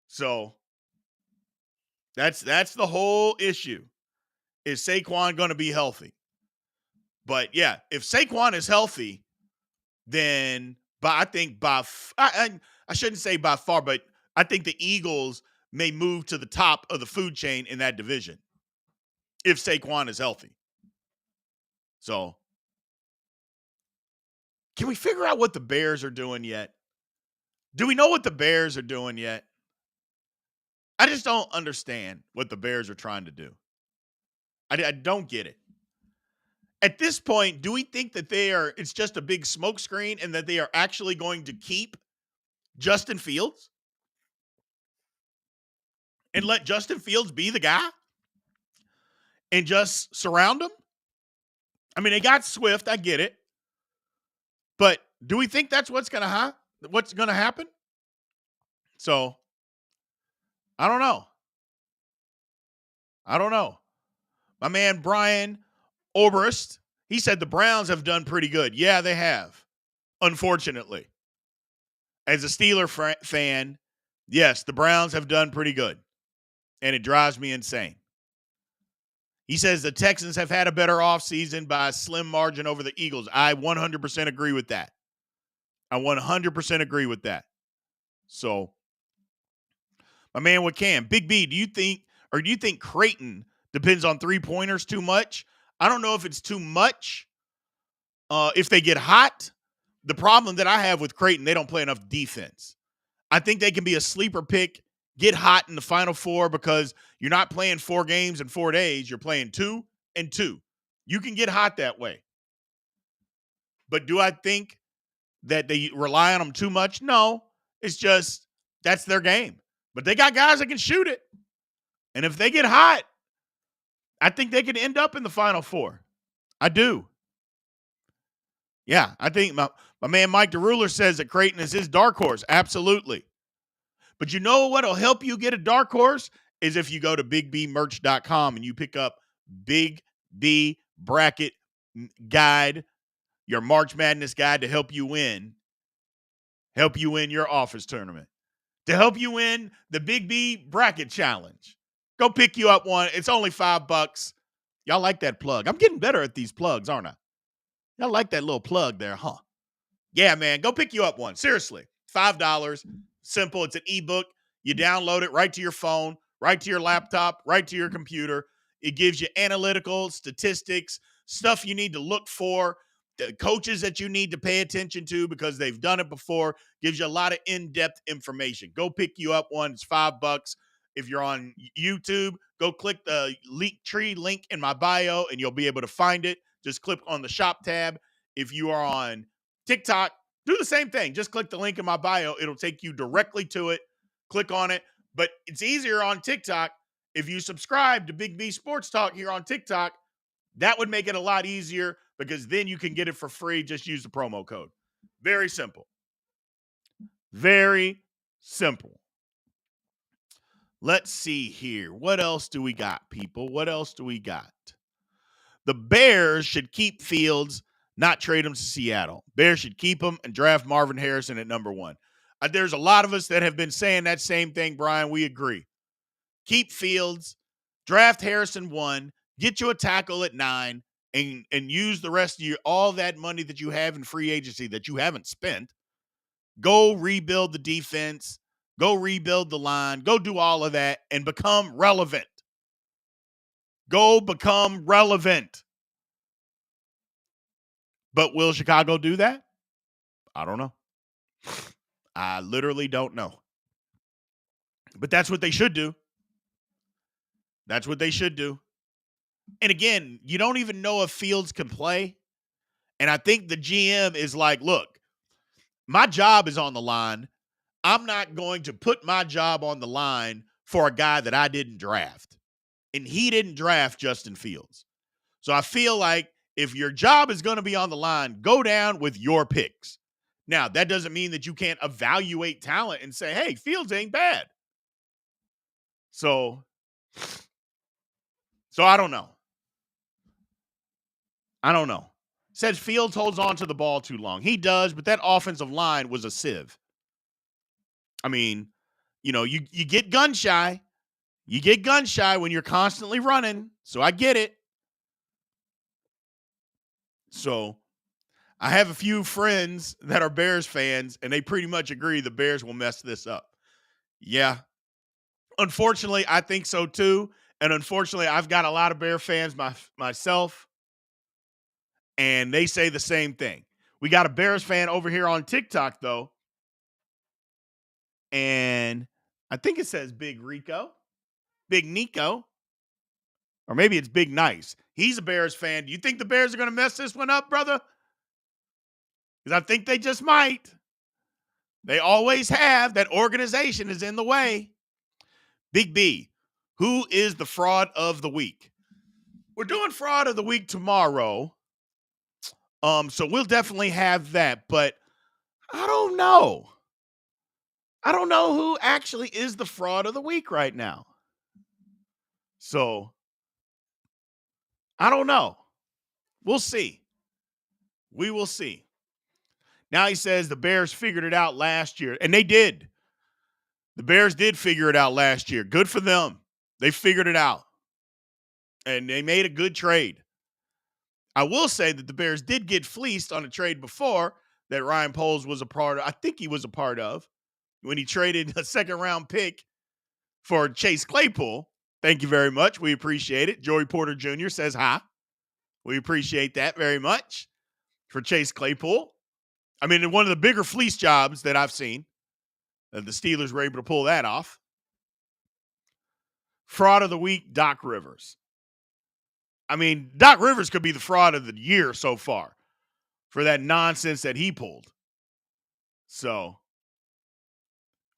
So that's the whole issue. Is Saquon going to be healthy? But yeah, if Saquon is healthy, then I shouldn't say by far, but I think the Eagles may move to the top of the food chain in that division if Saquon is healthy. So, can we figure out what the Bears are doing yet? Do we know what the Bears are doing yet? I just don't understand what the Bears are trying to do. I don't get it. At this point, do we think that it's just a big smokescreen and that they are actually going to keep Justin Fields and let Justin Fields be the guy and just surround him? I mean, they got Swift, I get it. But do we think that's what's going to happen? So, I don't know. My man Brian Oberst, he said the Browns have done pretty good. Yeah, they have. Unfortunately. As a Steeler fan, yes, the Browns have done pretty good. And it drives me insane. He says the Texans have had a better offseason by a slim margin over the Eagles. I 100% agree with that. So, my man with Cam, Big B, do you think Creighton depends on three-pointers too much? I don't know if it's too much. If they get hot, the problem that I have with Creighton, they don't play enough defense. I think they can be a sleeper pick, get hot in the Final Four because you're not playing 4 games in 4 days. You're playing 2 and 2. You can get hot that way. But do I think that they rely on them too much? No. It's just that's their game. But they got guys that can shoot it. And if they get hot, I think they can end up in the Final Four. I do. Yeah, I think my man Mike DeRuler says that Creighton is his dark horse. Absolutely. But you know what will help you get a dark horse is if you go to bigbmerch.com and you pick up Big B Bracket Guide, your March Madness guide to help you win your office tournament, to help you win the Big B Bracket Challenge. Go pick you up one. It's only $5. Y'all like that plug. I'm getting better at these plugs, aren't I? Y'all like that little plug there, huh? Yeah, man. Go pick you up one. Seriously. $5. Simple. It's an ebook. You download it right to your phone, right to your laptop, right to your computer. It gives you analytical statistics, stuff you need to look for, the coaches that you need to pay attention to because they've done it before. Gives you a lot of in-depth information. Go pick you up one. It's $5. If you're on YouTube, go click the Linktree link in my bio and you'll be able to find it. Just click on the shop tab. If you are on TikTok, do the same thing. Just click the link in my bio. It'll take you directly to it. Click on it. But it's easier on TikTok. If you subscribe to Big B Sports Talk here on TikTok, that would make it a lot easier because then you can get it for free. Just use the promo code. Very simple. Very simple. Let's see here. What else do we got, people? What else do we got? The Bears should keep Fields, not trade him to Seattle. Bears should keep him and draft Marvin Harrison at number 1. There's a lot of us that have been saying that same thing, Brian. We agree. Keep Fields, draft Harrison 1, get you a tackle at 9, and use the rest of all that money that you have in free agency that you haven't spent. Go rebuild the defense. Go rebuild the line. Go do all of that and become relevant. Go become relevant. But will Chicago do that? I don't know. I literally don't know. But that's what they should do. That's what they should do. And again, you don't even know if Fields can play. And I think the GM is like, look, my job is on the line. I'm not going to put my job on the line for a guy that I didn't draft. And he didn't draft Justin Fields. So I feel like if your job is going to be on the line, go down with your picks. Now, that doesn't mean that you can't evaluate talent and say, hey, Fields ain't bad. So I don't know. Says Fields holds on to the ball too long. He does, but that offensive line was a sieve. I mean, you get gun shy. You get gun shy when you're constantly running. So I get it. So I have a few friends that are Bears fans, and they pretty much agree the Bears will mess this up. Yeah. Unfortunately, I think so too. And unfortunately, I've got a lot of Bear fans myself. And they say the same thing. We got a Bears fan over here on TikTok, though. And I think it says Big Rico, Big Nico, or maybe it's Big Nice. He's a Bears fan. Do you think the Bears are going to mess this one up, brother? Because I think they just might. They always have. That organization is in the way. Big B, who is the fraud of the week? We're doing fraud of the week tomorrow. So we'll definitely have that, but I don't know. I don't know who actually is the fraud of the week right now. So I don't know. We'll see. We will see. Now he says the Bears figured it out last year, and they did. The Bears did figure it out last year. Good for them. They figured it out, and they made a good trade. I will say that the Bears did get fleeced on a trade before that Ryan Poles was a part of. I think he was a part of when he traded a second-round pick for Chase Claypool. Thank you very much. We appreciate it. Joey Porter Jr. says hi. We appreciate that very much for Chase Claypool. I mean, one of the bigger fleece jobs that I've seen. The Steelers were able to pull that off. Fraud of the week, Doc Rivers. I mean, Doc Rivers could be the fraud of the year so far for that nonsense that he pulled. So,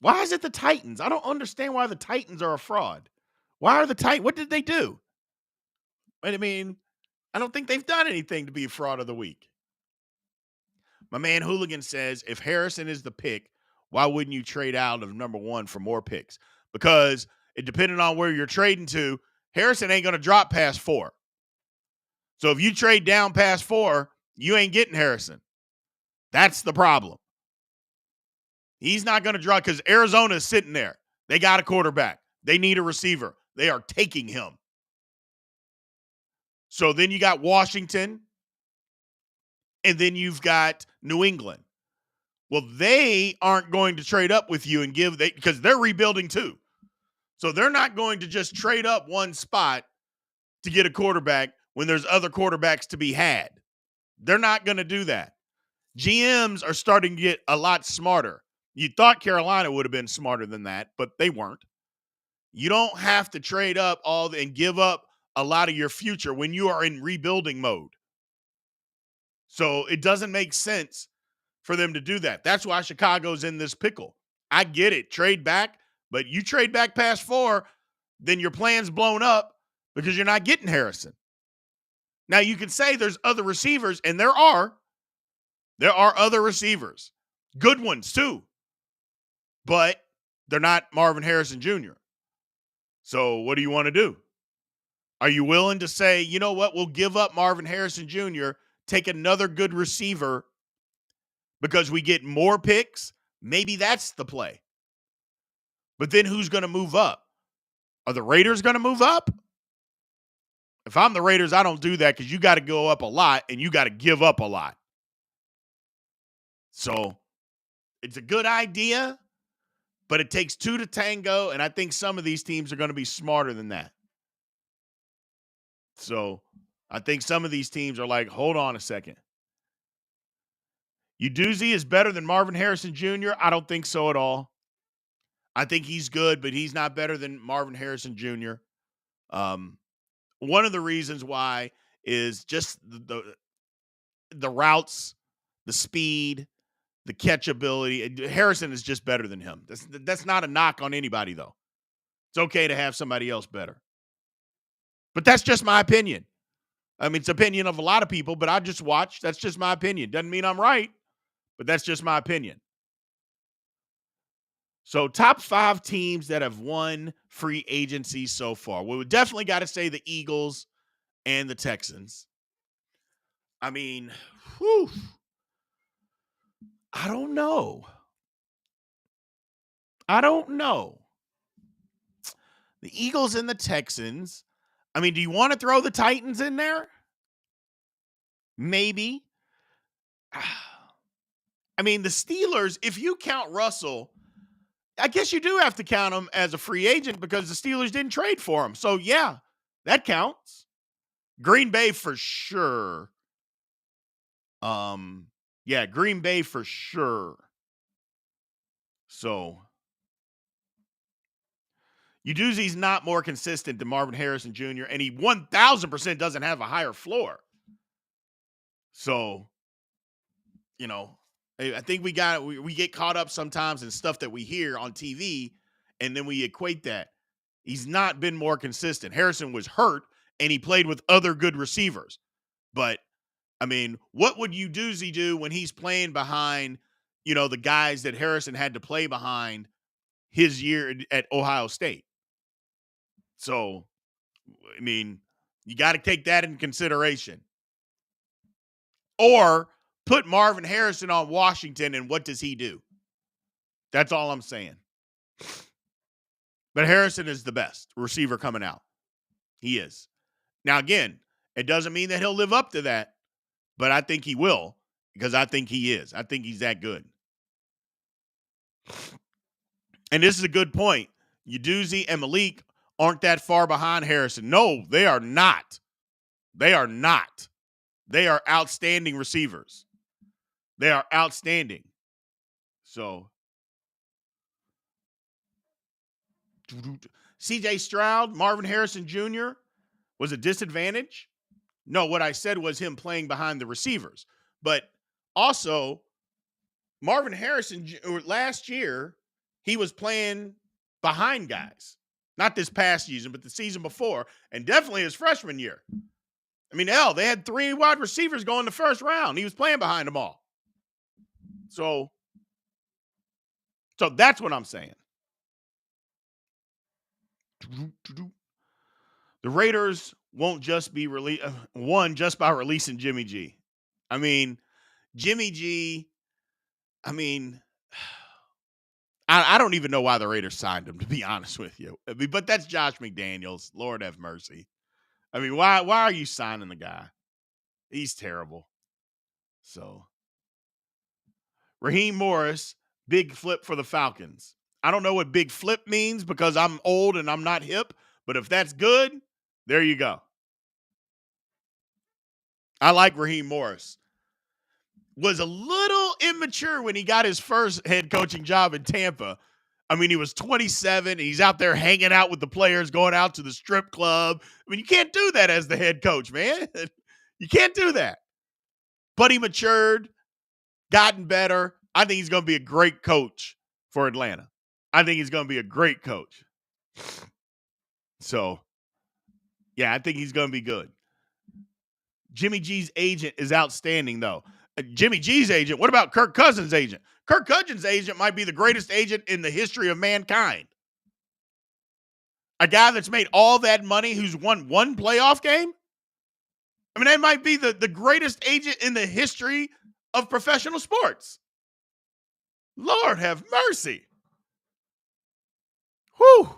why is it the Titans? I don't understand why the Titans are a fraud. Why are the Titans? What did they do? I mean, I don't think they've done anything to be a fraud of the week. My man Hooligan says, if Harrison is the pick, why wouldn't you trade out of number one for more picks? Because it depending on where you're trading to, Harrison ain't going to drop past 4. So if you trade down past 4, you ain't getting Harrison. That's the problem. He's not going to drop because Arizona is sitting there. They got a quarterback. They need a receiver. They are taking him. So then you got Washington, and then you've got New England. Well, they aren't going to trade up with you and because they're rebuilding too. So they're not going to just trade up one spot to get a quarterback when there's other quarterbacks to be had. They're not going to do that. GMs are starting to get a lot smarter. You thought Carolina would have been smarter than that, but they weren't. You don't have to trade up and give up a lot of your future when you are in rebuilding mode. So it doesn't make sense for them to do that. That's why Chicago's in this pickle. I get it. Trade back, but you trade back past 4, then your plan's blown up because you're not getting Harrison. Now, you can say there's other receivers, and there are. There are other receivers. Good ones, too. But they're not Marvin Harrison Jr. So what do you want to do? Are you willing to say, you know what, we'll give up Marvin Harrison Jr., take another good receiver because we get more picks? Maybe that's the play. But then who's going to move up? Are the Raiders going to move up? If I'm the Raiders, I don't do that because you got to go up a lot and you got to give up a lot. So it's a good idea, but it takes 2 to tango, and I think some of these teams are going to be smarter than that. So I think some of these teams are like, hold on a second. Uduzzi is better than Marvin Harrison Jr.? I don't think so at all. I think he's good, but he's not better than Marvin Harrison Jr. One of the reasons why is just the routes, the speed, the catchability. Harrison is just better than him. That's not a knock on anybody, though. It's okay to have somebody else better. But that's just my opinion. I mean, it's opinion of a lot of people, but I just watch. That's just my opinion. Doesn't mean I'm right, but that's just my opinion. So top 5 teams that have won free agency so far. We would definitely got to say the Eagles and the Texans. I mean, whew, I don't know. The Eagles and the Texans. I mean, do you want to throw the Titans in there? Maybe. I mean, the Steelers, if you count Russell, I guess you do have to count him as a free agent because the Steelers didn't trade for him. So, yeah, that counts. Green Bay for sure. Yeah, Green Bay for sure. So Uduzzi's not more consistent than Marvin Harrison Jr., and he 1,000% doesn't have a higher floor. So, I think we get caught up sometimes in stuff that we hear on TV, and then we equate that. He's not been more consistent. Harrison was hurt, and he played with other good receivers. But, what would Uduzzi do when he's playing behind, the guys that Harrison had to play behind his year at Ohio State? So, you got to take that in consideration. Or put Marvin Harrison on Washington, and what does he do? That's all I'm saying. But Harrison is the best receiver coming out. He is. Now, again, it doesn't mean that he'll live up to that, but I think he will because I think he is. I think he's that good. And this is a good point. Uduzzi and Malik aren't that far behind Harrison. No, they are not. They are not. They are outstanding receivers. They are outstanding. So, C.J. Stroud, Marvin Harrison Jr. was a disadvantage. No, what I said was him playing behind the receivers. But also, Marvin Harrison, last year, he was playing behind guys. Not this past season, but the season before, and definitely his freshman year. They had 3 wide receivers going the first round. He was playing behind them all. So that's what I'm saying. The Raiders won't just be won just by releasing Jimmy G. Jimmy G, I don't even know why the Raiders signed him, to be honest with you. But that's Josh McDaniels. Lord have mercy. Why are you signing the guy? He's terrible. So, Raheem Morris, big flip for the Falcons. I don't know what big flip means because I'm old and I'm not hip, but if that's good, there you go. I like Raheem Morris. Was a little immature when he got his first head coaching job in Tampa. He was 27 and he's out there hanging out with the players, going out to the strip club. You can't do that as the head coach, man. You can't do that. But he matured, gotten better. I think he's going to be a great coach for Atlanta. I think he's going to be a great coach. So, yeah, I think he's going to be good. Jimmy G's agent is outstanding, though. Jimmy G's agent, what about Kirk Cousins' agent? Kirk Cousins' agent might be the greatest agent in the history of mankind. A guy that's made all that money who's won 1 playoff game? That might be the greatest agent in the history of professional sports. Lord have mercy. Whew.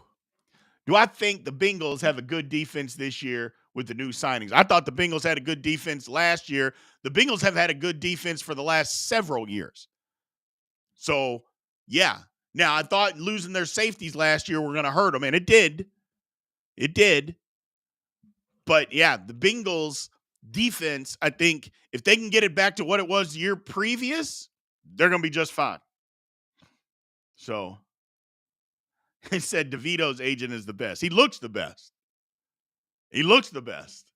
Do I think the Bengals have a good defense this year with the new signings? I thought the Bengals had a good defense last year. The Bengals have had a good defense for the last several years. So, yeah. Now, I thought losing their safeties last year were going to hurt them, and it did. It did. But, yeah, the Bengals defense, I think, if they can get it back to what it was the year previous, they're going to be just fine. So, he said DeVito's agent is the best. He looks the best. He looks the best.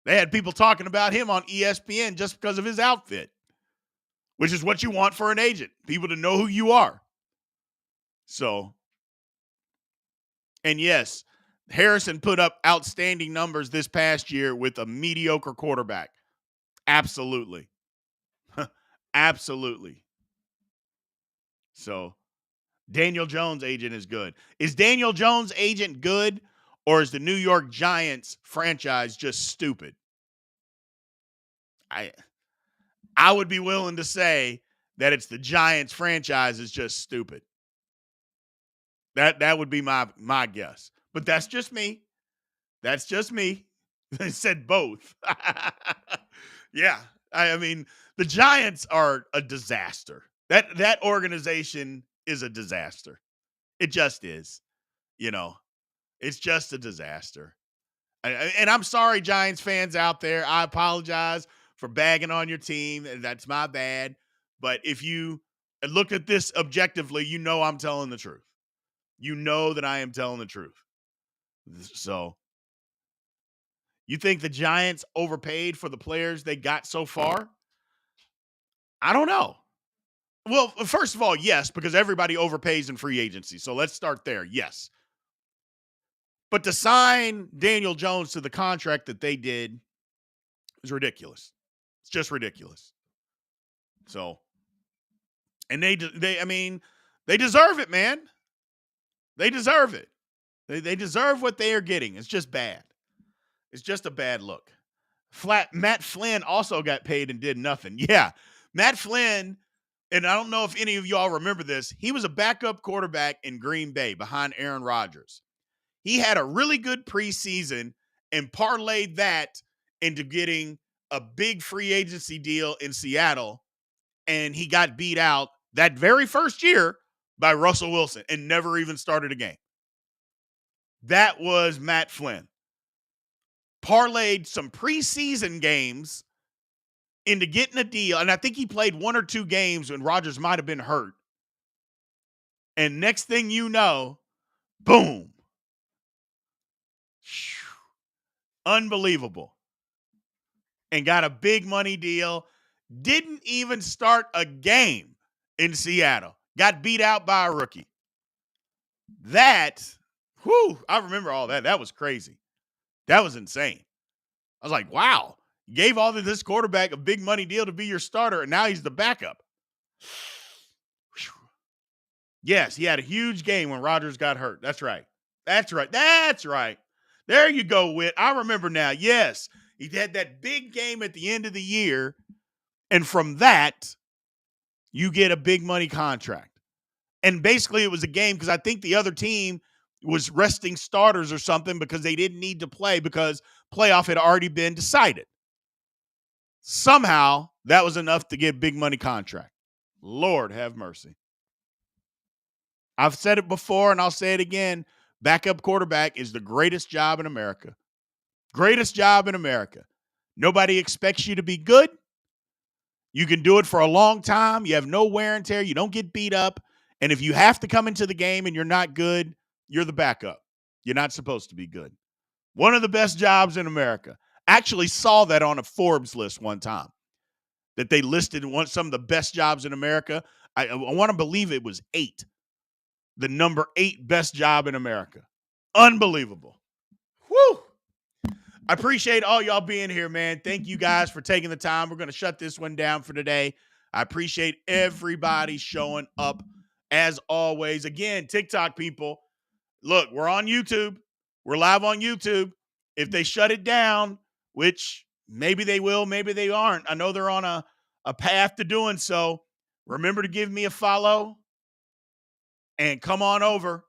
They had people talking about him on ESPN just because of his outfit, which is what you want for an agent, people to know who you are. So, and yes, Harrison put up outstanding numbers this past year with a mediocre quarterback. Absolutely. Absolutely. So, Daniel Jones' agent is good. Is Daniel Jones' agent good, or is the New York Giants franchise just stupid? I would be willing to say that it's the Giants franchise is just stupid. That would be my guess. But that's just me. That's just me. They said both. Yeah. The Giants are a disaster. That organization is a disaster. It just is. It's just a disaster. And I'm sorry, Giants fans out there. I apologize for bagging on your team. That's my bad. But if you look at this objectively, you know I'm telling the truth. You know that I am telling the truth. So, you think the Giants overpaid for the players they got so far? I don't know. Well, first of all, yes, because everybody overpays in free agency. So let's start there. Yes. But to sign Daniel Jones to the contract that they did is ridiculous. It's just ridiculous. So, and they deserve it, man. They deserve it. They deserve what they are getting. It's just bad. It's just a bad look. Matt Flynn also got paid and did nothing. Yeah, Matt Flynn, and I don't know if any of y'all remember this, he was a backup quarterback in Green Bay behind Aaron Rodgers. He had a really good preseason and parlayed that into getting a big free agency deal in Seattle, and he got beat out that very first year by Russell Wilson and never even started a game. That was Matt Flynn. Parlayed some preseason games into getting a deal, and I think he played 1 or 2 games when Rodgers might have been hurt. And next thing you know, boom. Unbelievable. And got a big money deal. Didn't even start a game in Seattle. Got beat out by a rookie. That, I remember all that. That was crazy. That was insane. I was like, wow. You gave all of this quarterback a big money deal to be your starter, and now he's the backup. Yes, he had a huge game when Rodgers got hurt. That's right. That's right. That's right. There you go, Whit. I remember now. Yes, he had that big game at the end of the year, and from that, you get a big money contract. And basically, it was a game because I think the other team was resting starters or something because they didn't need to play because playoff had already been decided. Somehow, that was enough to get big money contract. Lord have mercy. I've said it before and I'll say it again. Backup quarterback is the greatest job in America. Greatest job in America. Nobody expects you to be good. You can do it for a long time. You have no wear and tear. You don't get beat up. And if you have to come into the game and you're not good, you're the backup. You're not supposed to be good. One of the best jobs in America. Actually saw that on a Forbes list one time. That they listed some of the best jobs in America. I want to believe it was 8. The number 8 best job in America. Unbelievable. Woo! I appreciate all y'all being here, man. Thank you guys for taking the time. We're going to shut this one down for today. I appreciate everybody showing up as always. Again, TikTok people, look, we're on YouTube. We're live on YouTube. If they shut it down, which maybe they will, maybe they aren't. I know they're on a path to doing so. Remember to give me a follow and come on over.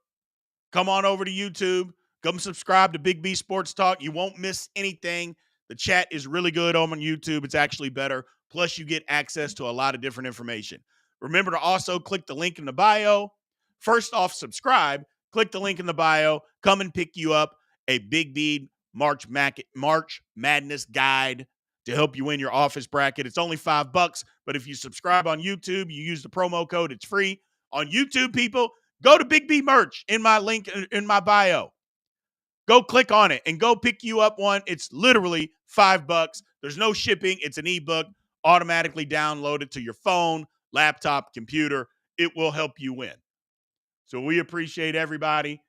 Come on over to YouTube. Come subscribe to Big B Sports Talk. You won't miss anything. The chat is really good on YouTube. It's actually better. Plus, you get access to a lot of different information. Remember to also click the link in the bio. First off, subscribe. Click the link in the bio. Come and pick you up a Big B March Madness guide to help you win your office bracket. It's only $5, but if you subscribe on YouTube, you use the promo code, it's free. On YouTube, people, go to Big B Merch in my link in my bio. Go click on it and go pick you up one. It's literally $5. There's no shipping. It's an ebook. Automatically downloaded to your phone, laptop, computer. It will help you win. So we appreciate everybody.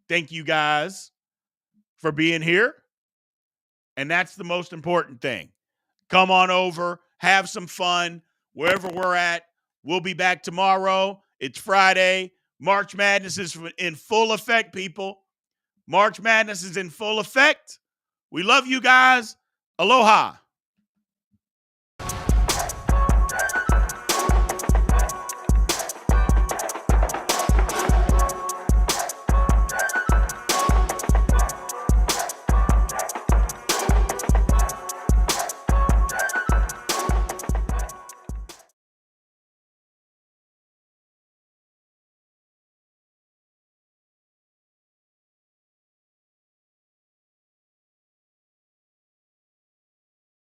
Thank you guys for being here. And that's the most important thing. Come on over. Have some fun wherever we're at. We'll be back tomorrow. It's Friday. March Madness is in full effect, people. March Madness is in full effect. We love you guys. Aloha.